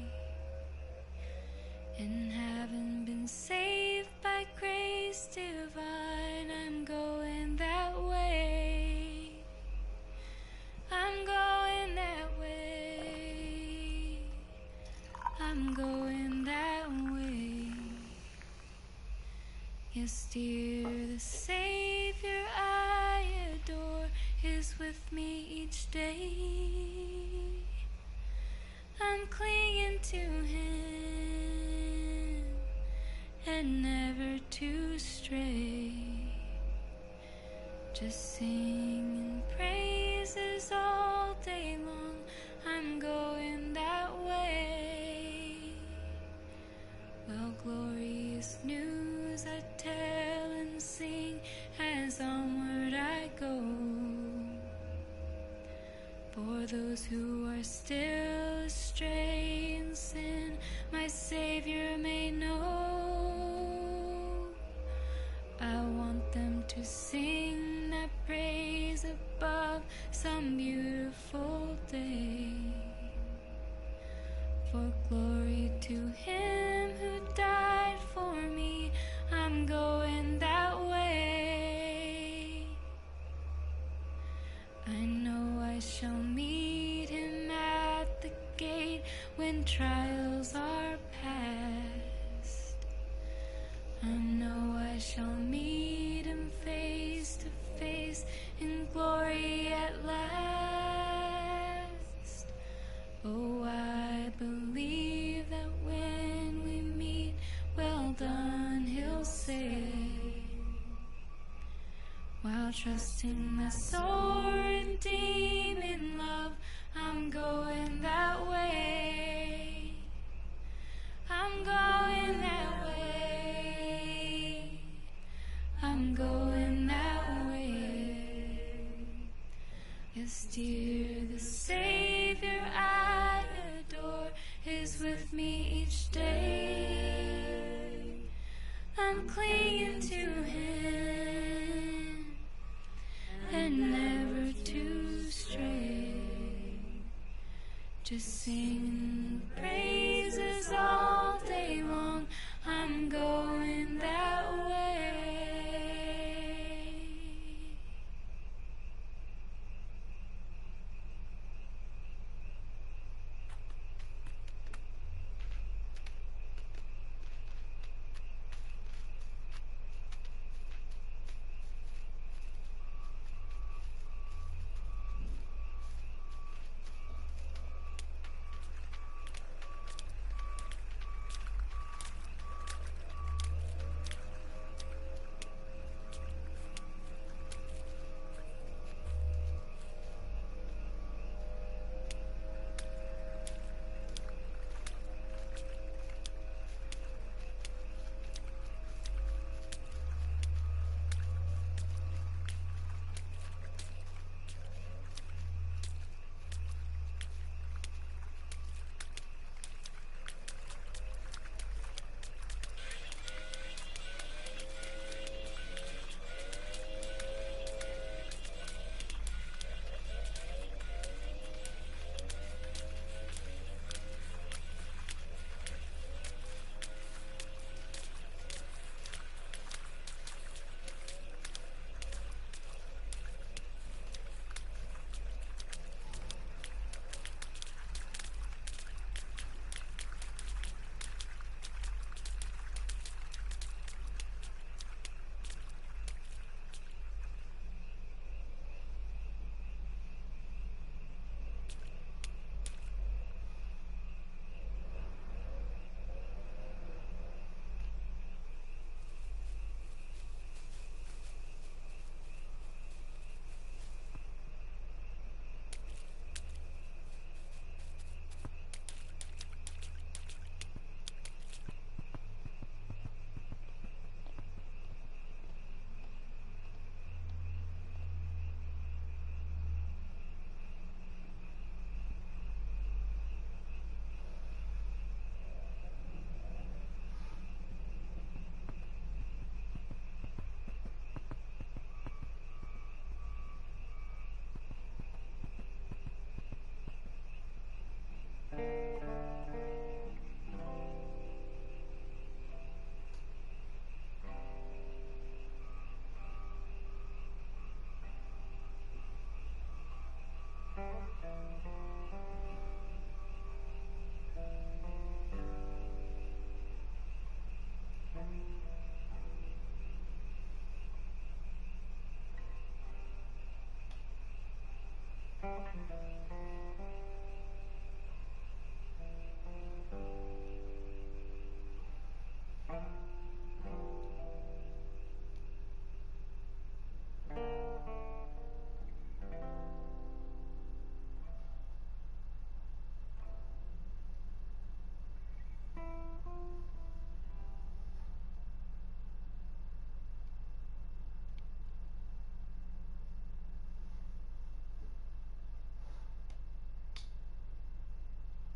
And having been saved by grace divine, I'm going that way. I'm going that way. I'm going that way. Yes, dear, the Savior I adore is with me each day. I'm clinging to Him and never to stray, just singing praises all day long. I'm going that way. Well, glorious news I tell and sing as onward I go, for those who are still astray in sin, my Savior may know. I want them to sing that praise above some beautiful day. For glory to Him who died for me, I'm going that way. I know I shall meet Him at the gate when trials are past. I know I shall meet Him face to face in glory at last. Oh, I believe that when we meet, well done, He'll say, while trusting my soul redeemed in love. I'm going that way. I'm going that way. I'm going that way. Yes, dear, the Savior I adore is with me each day. I'm clinging to Him and never to stray, just singing praises all day long. I'm going that way.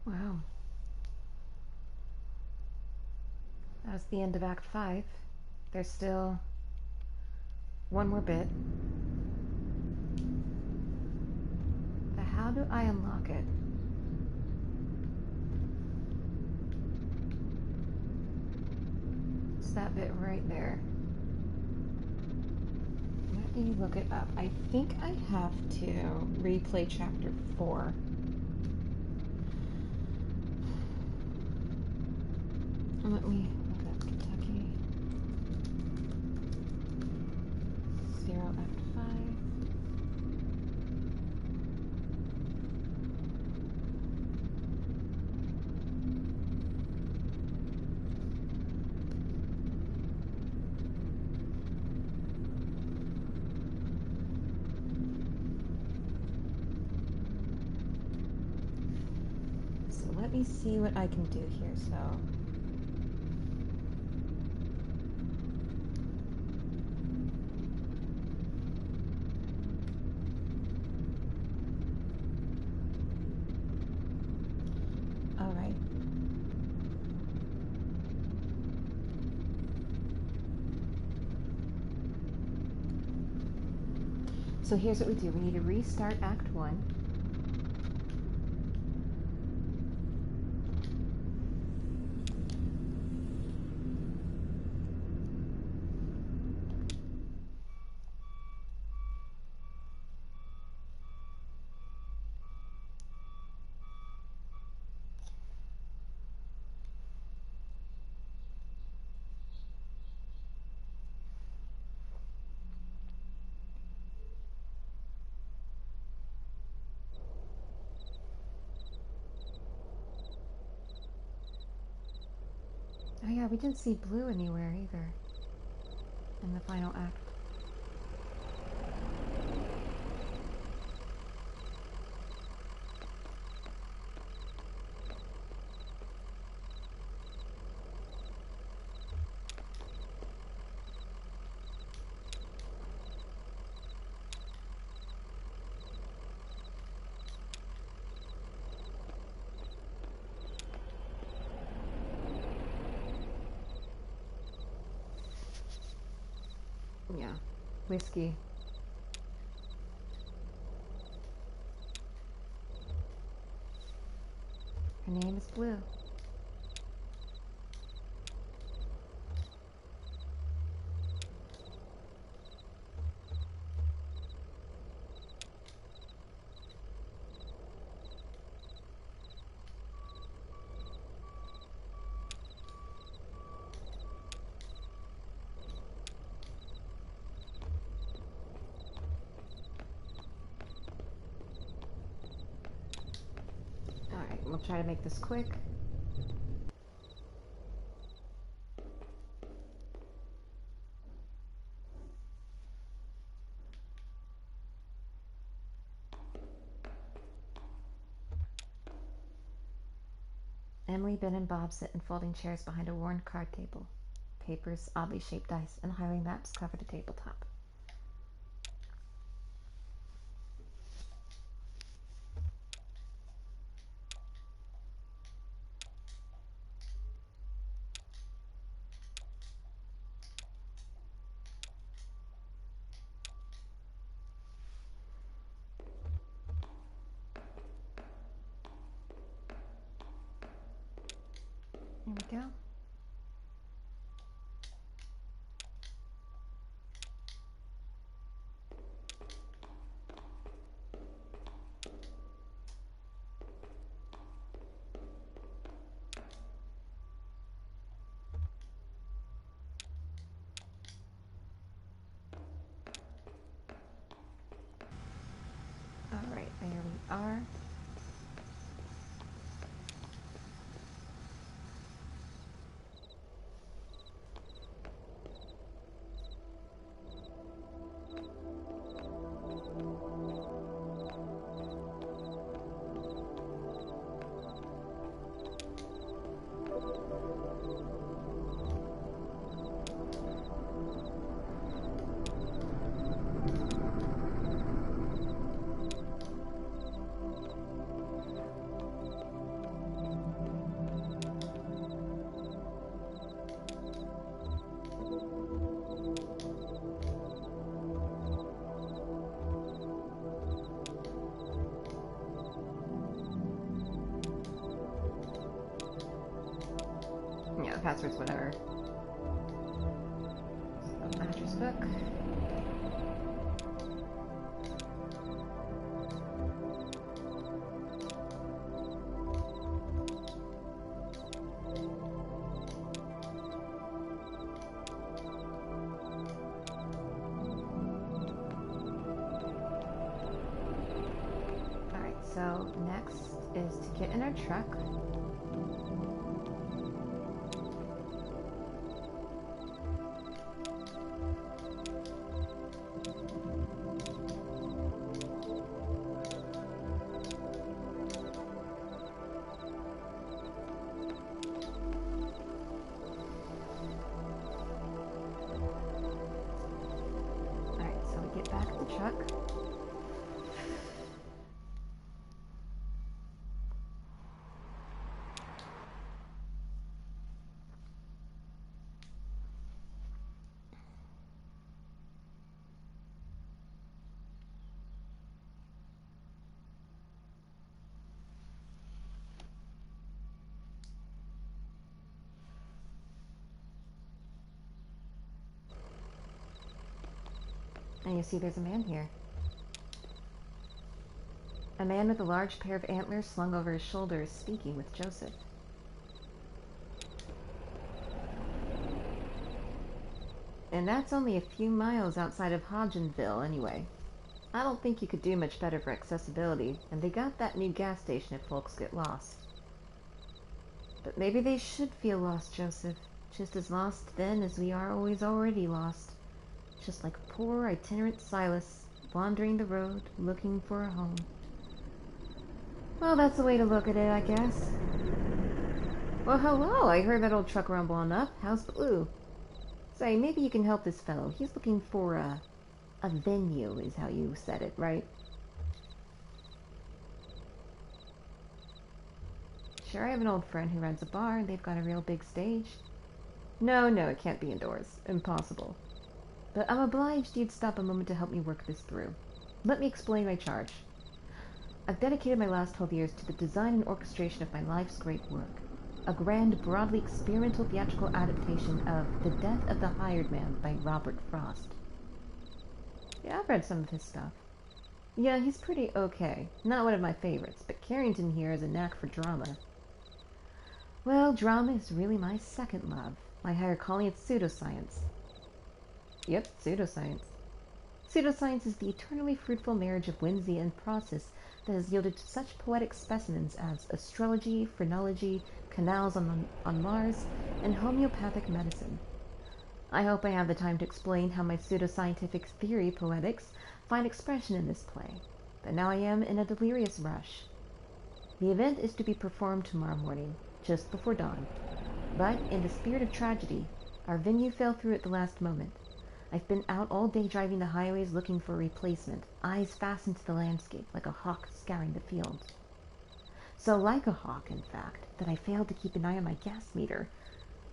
Wow. That was the end of Act 5. There's still one more bit. But how do I unlock it? It's that bit right there. Let me look it up. I think I have to replay chapter 4. Let me look up Kentucky. 0 Act 5. So let me see what I can do here. So all right. So here's what we do. We need to restart Act 1. Oh yeah, we didn't see Blue anywhere either in the final act. Yeah, whiskey. Her name is Blue. Alright, we'll try to make this quick. Emily, Ben, and Bob sit in folding chairs behind a worn card table. Papers, oddly shaped dice, and highway maps cover the tabletop. Here we go. Alright, there we are. passwords, whatever. So, address book. Alright, so next is to get in our truck. Get back to the truck. And you see there's a man here. A man with a large pair of antlers slung over his shoulders, speaking with Joseph. And that's only a few miles outside of Hodgenville, anyway. I don't think you could do much better for accessibility, and they got that new gas station if folks get lost. But maybe they should feel lost, Joseph. Just as lost then as we are always already lost. Just like poor itinerant Silas, wandering the road, looking for a home. Well, that's the way to look at it, I guess. Well, hello! I heard that old truck rumble enough. How's Blue? Say, maybe you can help this fellow. He's looking for a venue, is how you said it, right? Sure, I have an old friend who runs a bar, and they've got a real big stage. No, it can't be indoors. Impossible. But I'm obliged you'd stop a moment to help me work this through. Let me explain my charge. I've dedicated my last 12 years to the design and orchestration of my life's great work. A grand, broadly experimental theatrical adaptation of The Death of the Hired Man by Robert Frost. Yeah, I've read some of his stuff. Yeah, he's pretty okay. Not one of my favorites, but Carrington here has a knack for drama. Well, drama is really my second love. My higher calling it pseudoscience. Yep, pseudoscience. Pseudoscience is the eternally fruitful marriage of whimsy and process that has yielded such poetic specimens as astrology, phrenology, canals on Mars, and homeopathic medicine. I hope I have the time to explain how my pseudoscientific theory poetics find expression in this play, but now I am in a delirious rush. The event is to be performed tomorrow morning, just before dawn, but in the spirit of tragedy, our venue fell through at the last moment. I've been out all day driving the highways looking for a replacement, eyes fastened to the landscape like a hawk scouring the fields. So like a hawk, in fact, that I failed to keep an eye on my gas meter.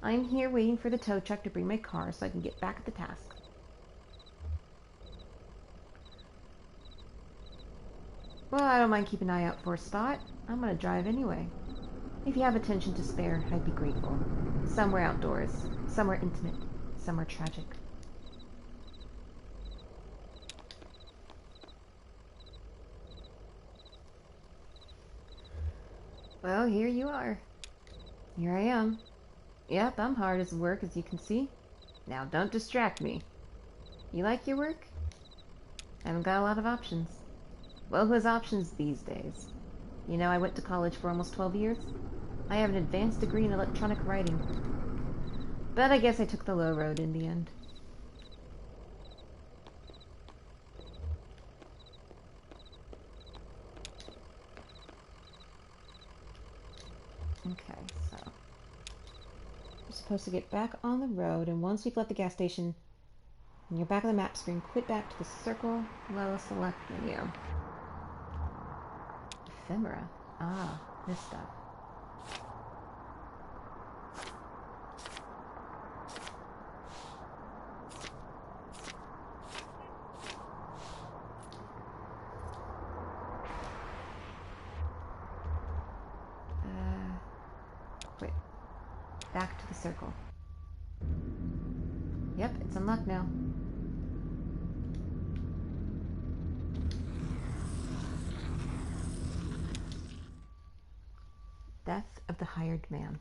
I'm here waiting for the tow truck to bring my car so I can get back at the task. Well, I don't mind keeping an eye out for a spot. I'm gonna drive anyway. If you have attention to spare, I'd be grateful. Somewhere outdoors, somewhere intimate, somewhere tragic. Well, here you are. Here I am. Yep, I'm hard as work, as you can see. Now, don't distract me. You like your work? I haven't got a lot of options. Well, who has options these days? You know, I went to college for almost 12 years. I have an advanced degree in electronic writing. But I guess I took the low road in the end. Okay, so we're supposed to get back on the road, and once we've left the gas station, when you're back on the map screen, quit back to the circle, low select menu. Ephemera. Ah, this stuff. Wait. back to the circle. Yep, it's unlocked now. Death of the Hired Man.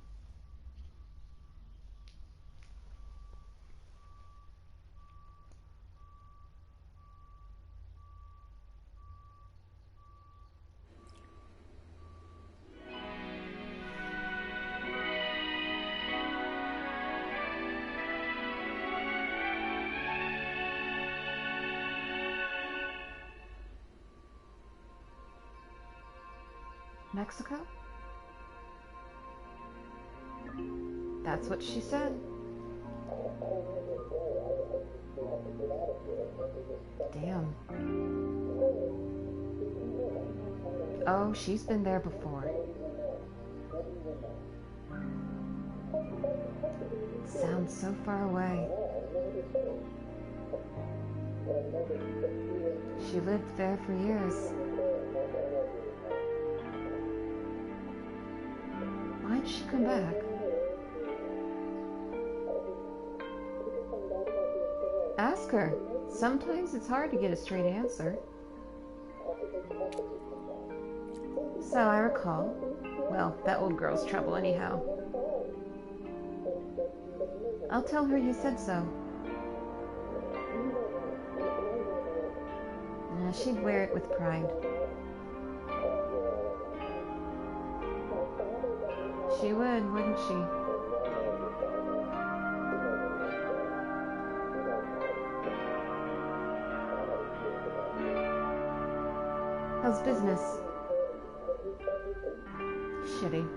Mexico? That's what she said. Damn. Oh, she's been there before. Sounds so far away. She lived there for years. Why'd she come back? Ask her. Sometimes it's hard to get a straight answer. So I recall. Well, that old girl's trouble anyhow. I'll tell her you said so. She'd wear it with pride. She would, wouldn't she? How's business? Shitty.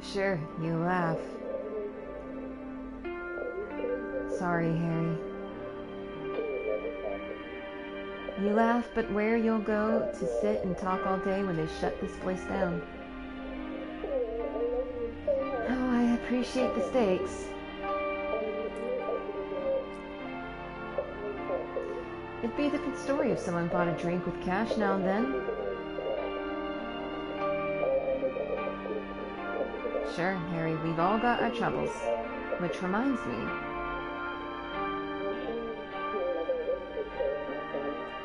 Sure, you laugh. Sorry, Harry. You laugh, but where you'll go to sit and talk all day when they shut this place down. Oh, I appreciate the stakes. It'd be a different story if someone bought a drink with cash now and then. Sure, Harry, we've all got our troubles. Which reminds me.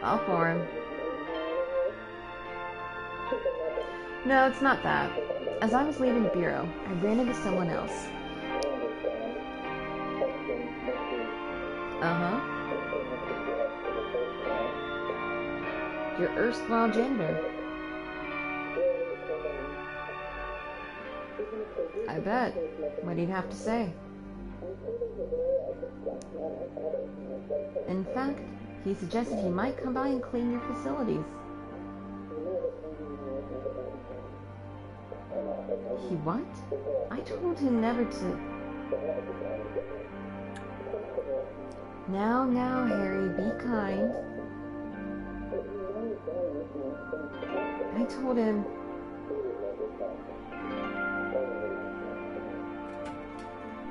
I'll pour him. No, it's not that. As I was leaving the bureau, I ran into someone else. Uh-huh. Your erstwhile janitor. I bet. What he'd have to say. In fact, he suggested he might come by and clean your facilities. He what? I told him never to... Now, Harry, be kind. I told him...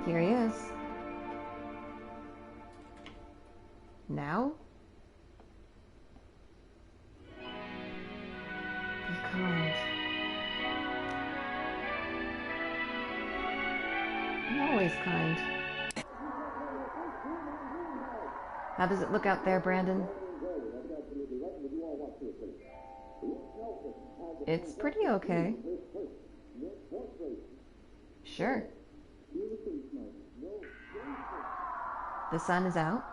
Here he is. Now? Be kind. I'm always kind. How does it look out there, Brandon? It's pretty okay. Sure. The sun is out.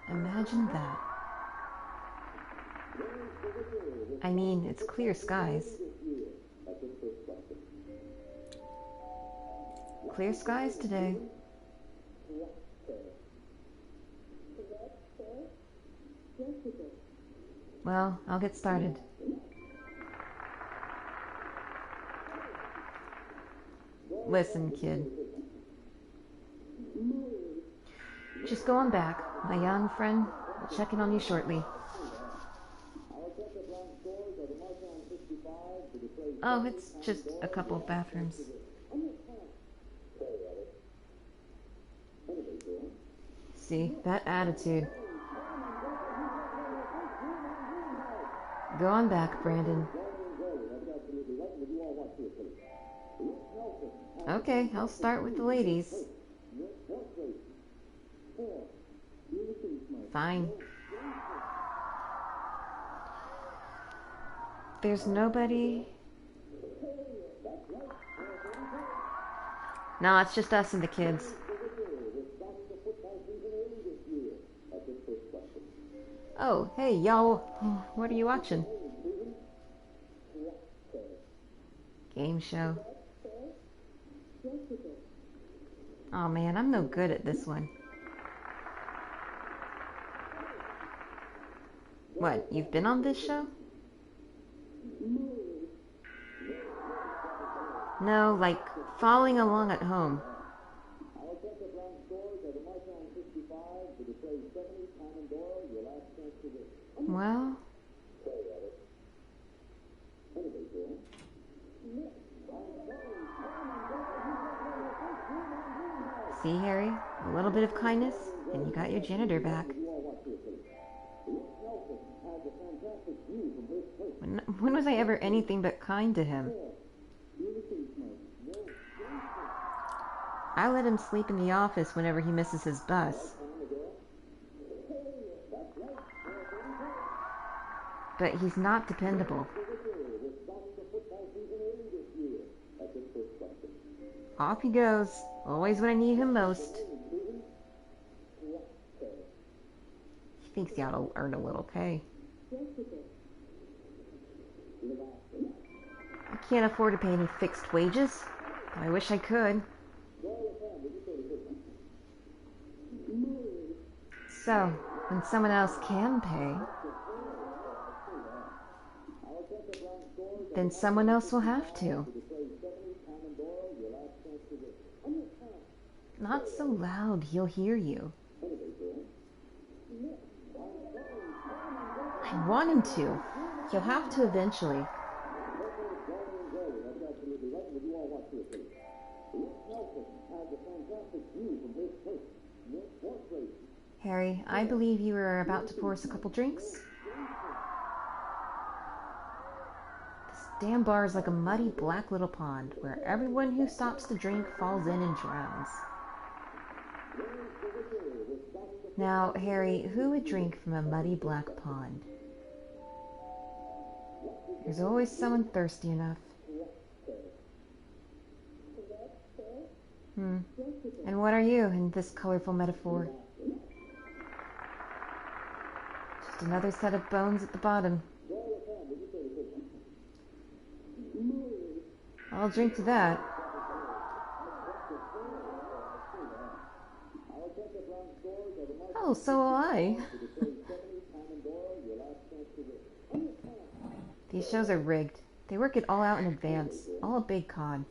Imagine that. I mean, it's clear skies. Clear skies today. Well, I'll get started. Listen, kid. Just go on back. My young friend will check in on you shortly. Oh, it's just a couple of bathrooms. See see. That attitude. Go on back, Brandon. Okay, I'll start with the ladies. Fine. There's nobody... No, it's just us and the kids. Oh, hey, y'all. What are you watching? Game show. Oh man, I'm no good at this one. What, you've been on this show? No, like following along at home. Well... See, Harry? A little bit of kindness, and you got your janitor back. When was I ever anything but kind to him? I let him sleep in the office whenever he misses his bus. But he's not dependable. Off he goes, always when I need him most. He thinks he ought to earn a little pay. I can't afford to pay any fixed wages, but I wish I could. So, when someone else can pay, then someone else will have to. Not so loud, he'll hear you. I want him to. He'll have to eventually. Harry, I believe you were about to pour us a couple drinks. This damn bar is like a muddy black little pond where everyone who stops to drink falls in and drowns. Now, Harry, who would drink from a muddy black pond? There's always someone thirsty enough. And what are you in this colorful metaphor? Just another set of bones at the bottom. I'll drink to that. Oh, so will I. These shows are rigged. They work it all out in advance. All a big con.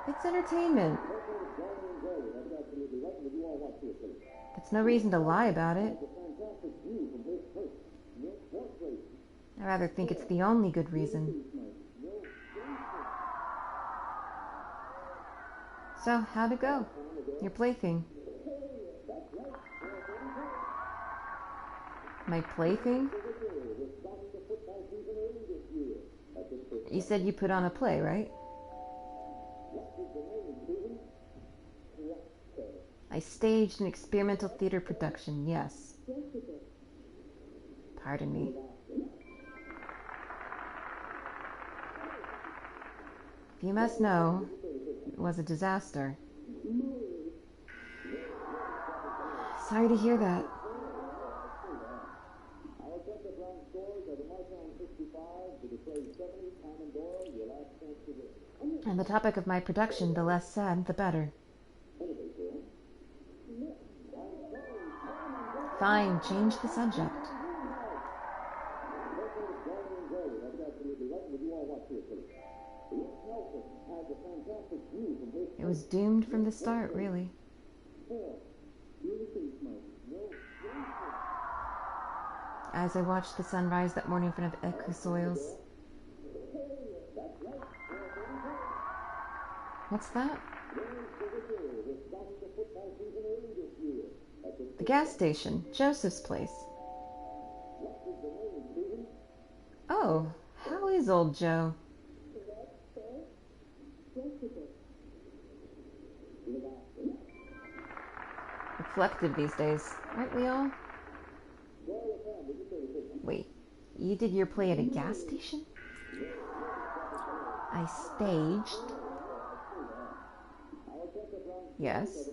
It's entertainment. That's no reason to lie about it. I rather think it's the only good reason. So, how'd it go? Your plaything? My plaything? You said you put on a play, right? I staged an experimental theater production, yes. Pardon me. If you must know, it was a disaster. Sorry to hear that. And the topic of my production, the less said, the better. Fine, change the subject. It was doomed from the start, really. As I watched the sunrise that morning in front of Echosoils. What's that? The gas station, Joseph's place. Oh, how is old Joe? Reflective these days, aren't we all? Wait, you did your play at a gas station? I staged. Yes.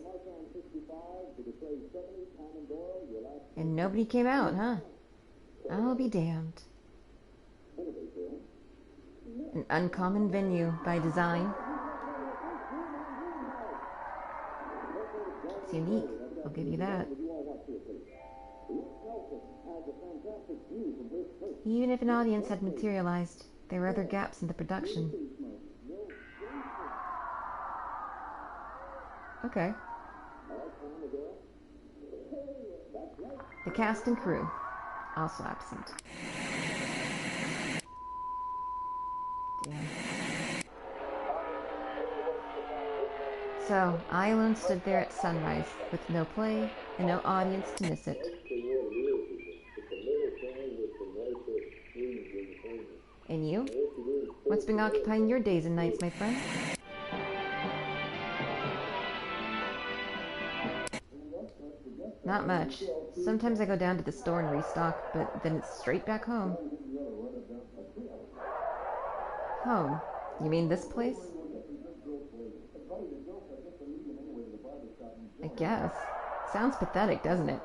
And nobody came out, huh? I'll be damned. An uncommon venue by design. It's unique, I'll give you that. Even if an audience had materialized, there were other gaps in the production. Okay. The cast and crew, also absent. Damn. So, I alone stood there at sunrise, with no play and no audience to miss it. And you? What's been occupying your days and nights, my friend? Not much. Sometimes I go down to the store and restock, but then it's straight back home. Home? You mean this place? I guess. Sounds pathetic, doesn't it?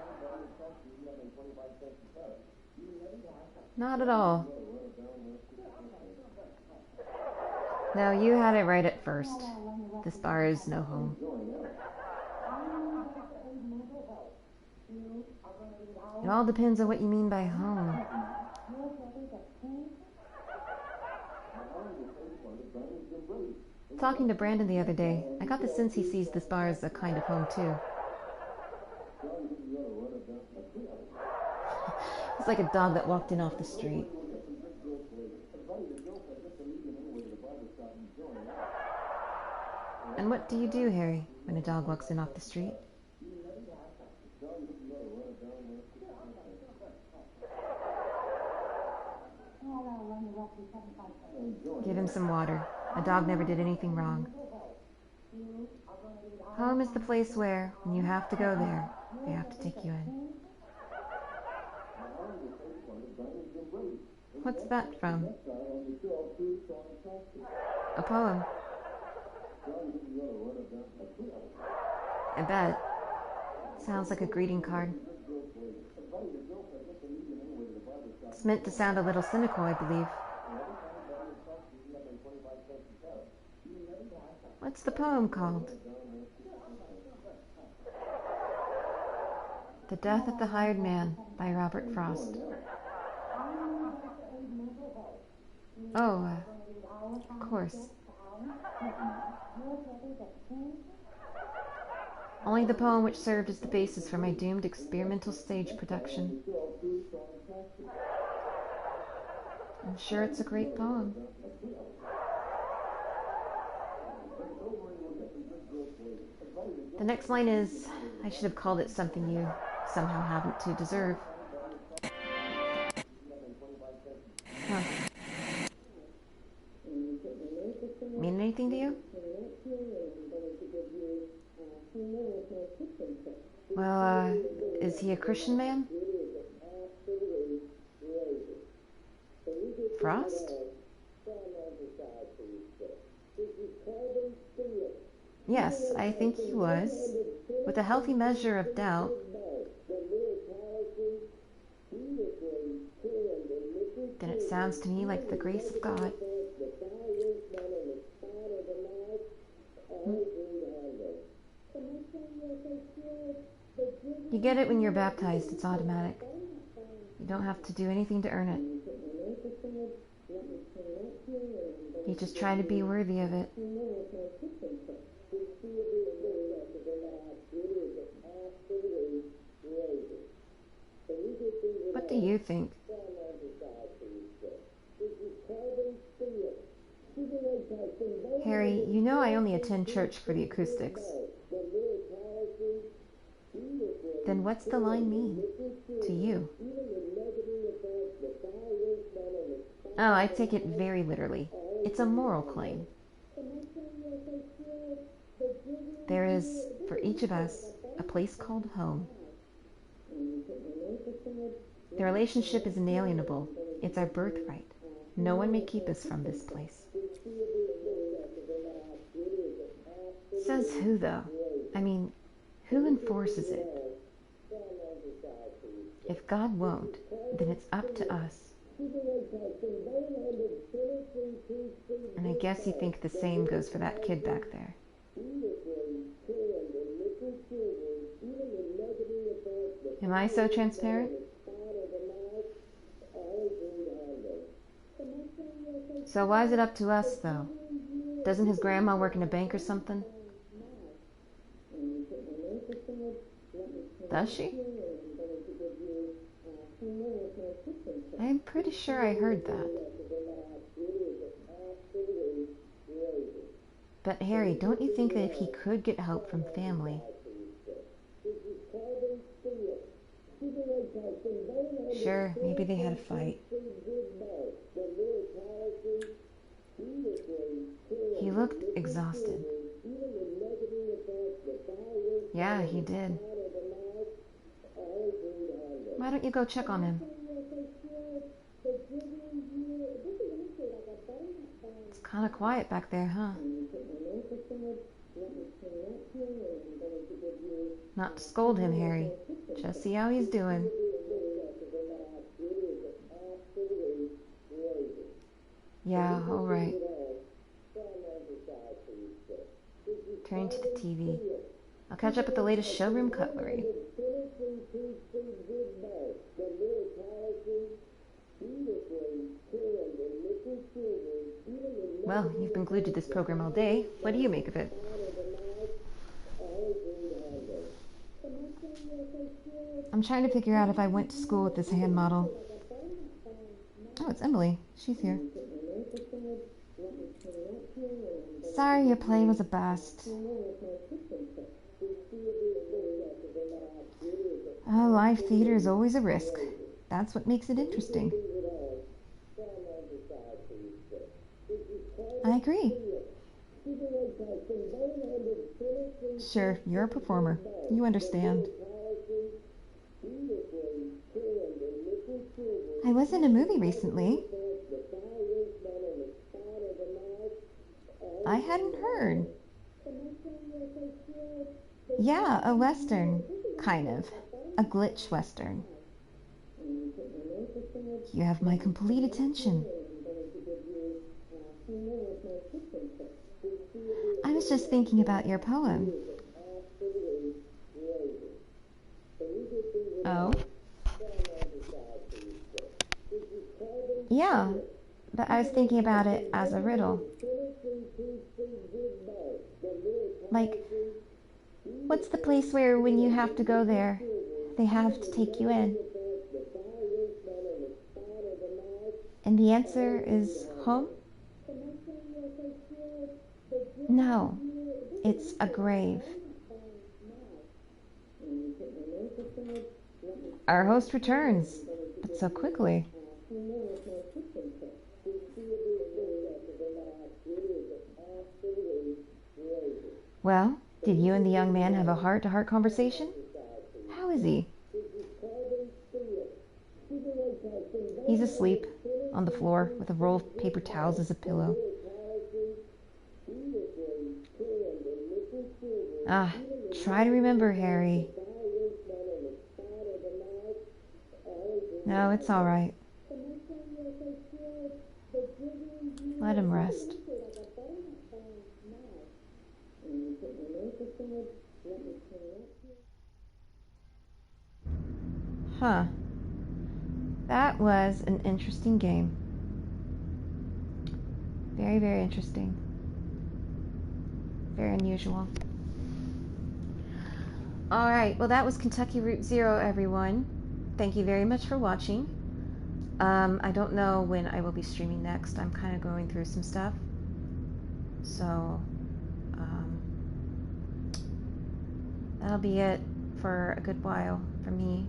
Not at all. No, you had it right at first. This bar is no home. It all depends on what you mean by home. Talking to Brandon the other day, I got the sense he sees this bar as a kind of home too. It's like a dog that walked in off the street. And what do you do, Harry, when a dog walks in off the street? Give him some water. A dog never did anything wrong. Home is the place where, when you have to go there, they have to take you in. What's that from? A poem. I bet. Sounds like a greeting card. It's meant to sound a little cynical, I believe. What's the poem called? The Death of the Hired Man by Robert Frost. Oh, of course. Only the poem which served as the basis for my doomed experimental stage production. I'm sure it's a great poem. The next line is, I should have called it something you somehow haven't to deserve. Huh. Mean anything to you? Well, is he a Christian man? Frost? Yes, I think he was. With a healthy measure of doubt. Then it sounds to me like the grace of God. You get it when you're baptized, it's automatic. You don't have to do anything to earn it. You just try to be worthy of it. What do you think? Harry, you know I only attend church for the acoustics. Then what's the line mean to you? Oh, I take it very literally. It's a moral claim. There is, for each of us, a place called home. The relationship is inalienable. It's our birthright. No one may keep us from this place. Says who, though? I mean, who enforces it? If God won't, then it's up to us. And I guess you think the same goes for that kid back there. Am I so transparent? So why is it up to us, though? Doesn't his grandma work in a bank or something? Does she? I'm pretty sure I heard that. But Harry, don't you think that if he could get help from family... Sure, maybe they had a fight. He looked exhausted. Yeah, he did. Why don't you go check on him? It's kind of quiet back there, huh? Not to scold him, Harry. Just see how he's doing. Yeah, all right. Turning to the TV. I'll catch up with the latest showroom cutlery. Well, you've been glued to this program all day. What do you make of it? I'm trying to figure out if I went to school with this hand model. Oh, it's Emily. She's here. Sorry your play was a bust. Oh, live theater is always a risk. That's what makes it interesting. I agree. Sure, you're a performer. You understand. I was in a movie recently. I hadn't heard. Yeah, a western, kind of. A glitch western. You have my complete attention. I was just thinking about your poem. Oh? Yeah, but I was thinking about it as a riddle. Like, what's the place where when you have to go there, they have to take you in? And the answer is home? No, it's a grave. Our host returns, but so quickly. Well, did you and the young man have a heart-to-heart conversation? How is he? He's asleep, on the floor, with a roll of paper towels as a pillow. Ah, try to remember, Harry. No, it's all right. Let him rest. Huh. That was an interesting game. Very, very interesting. Very unusual. Alright, well that was Kentucky Route Zero, everyone. Thank you very much for watching. I don't know when I will be streaming next. I'm kind of going through some stuff. So, that'll be it for a good while for me.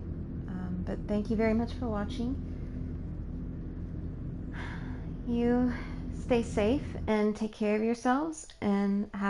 But thank you very much for watching. You stay safe and take care of yourselves and have a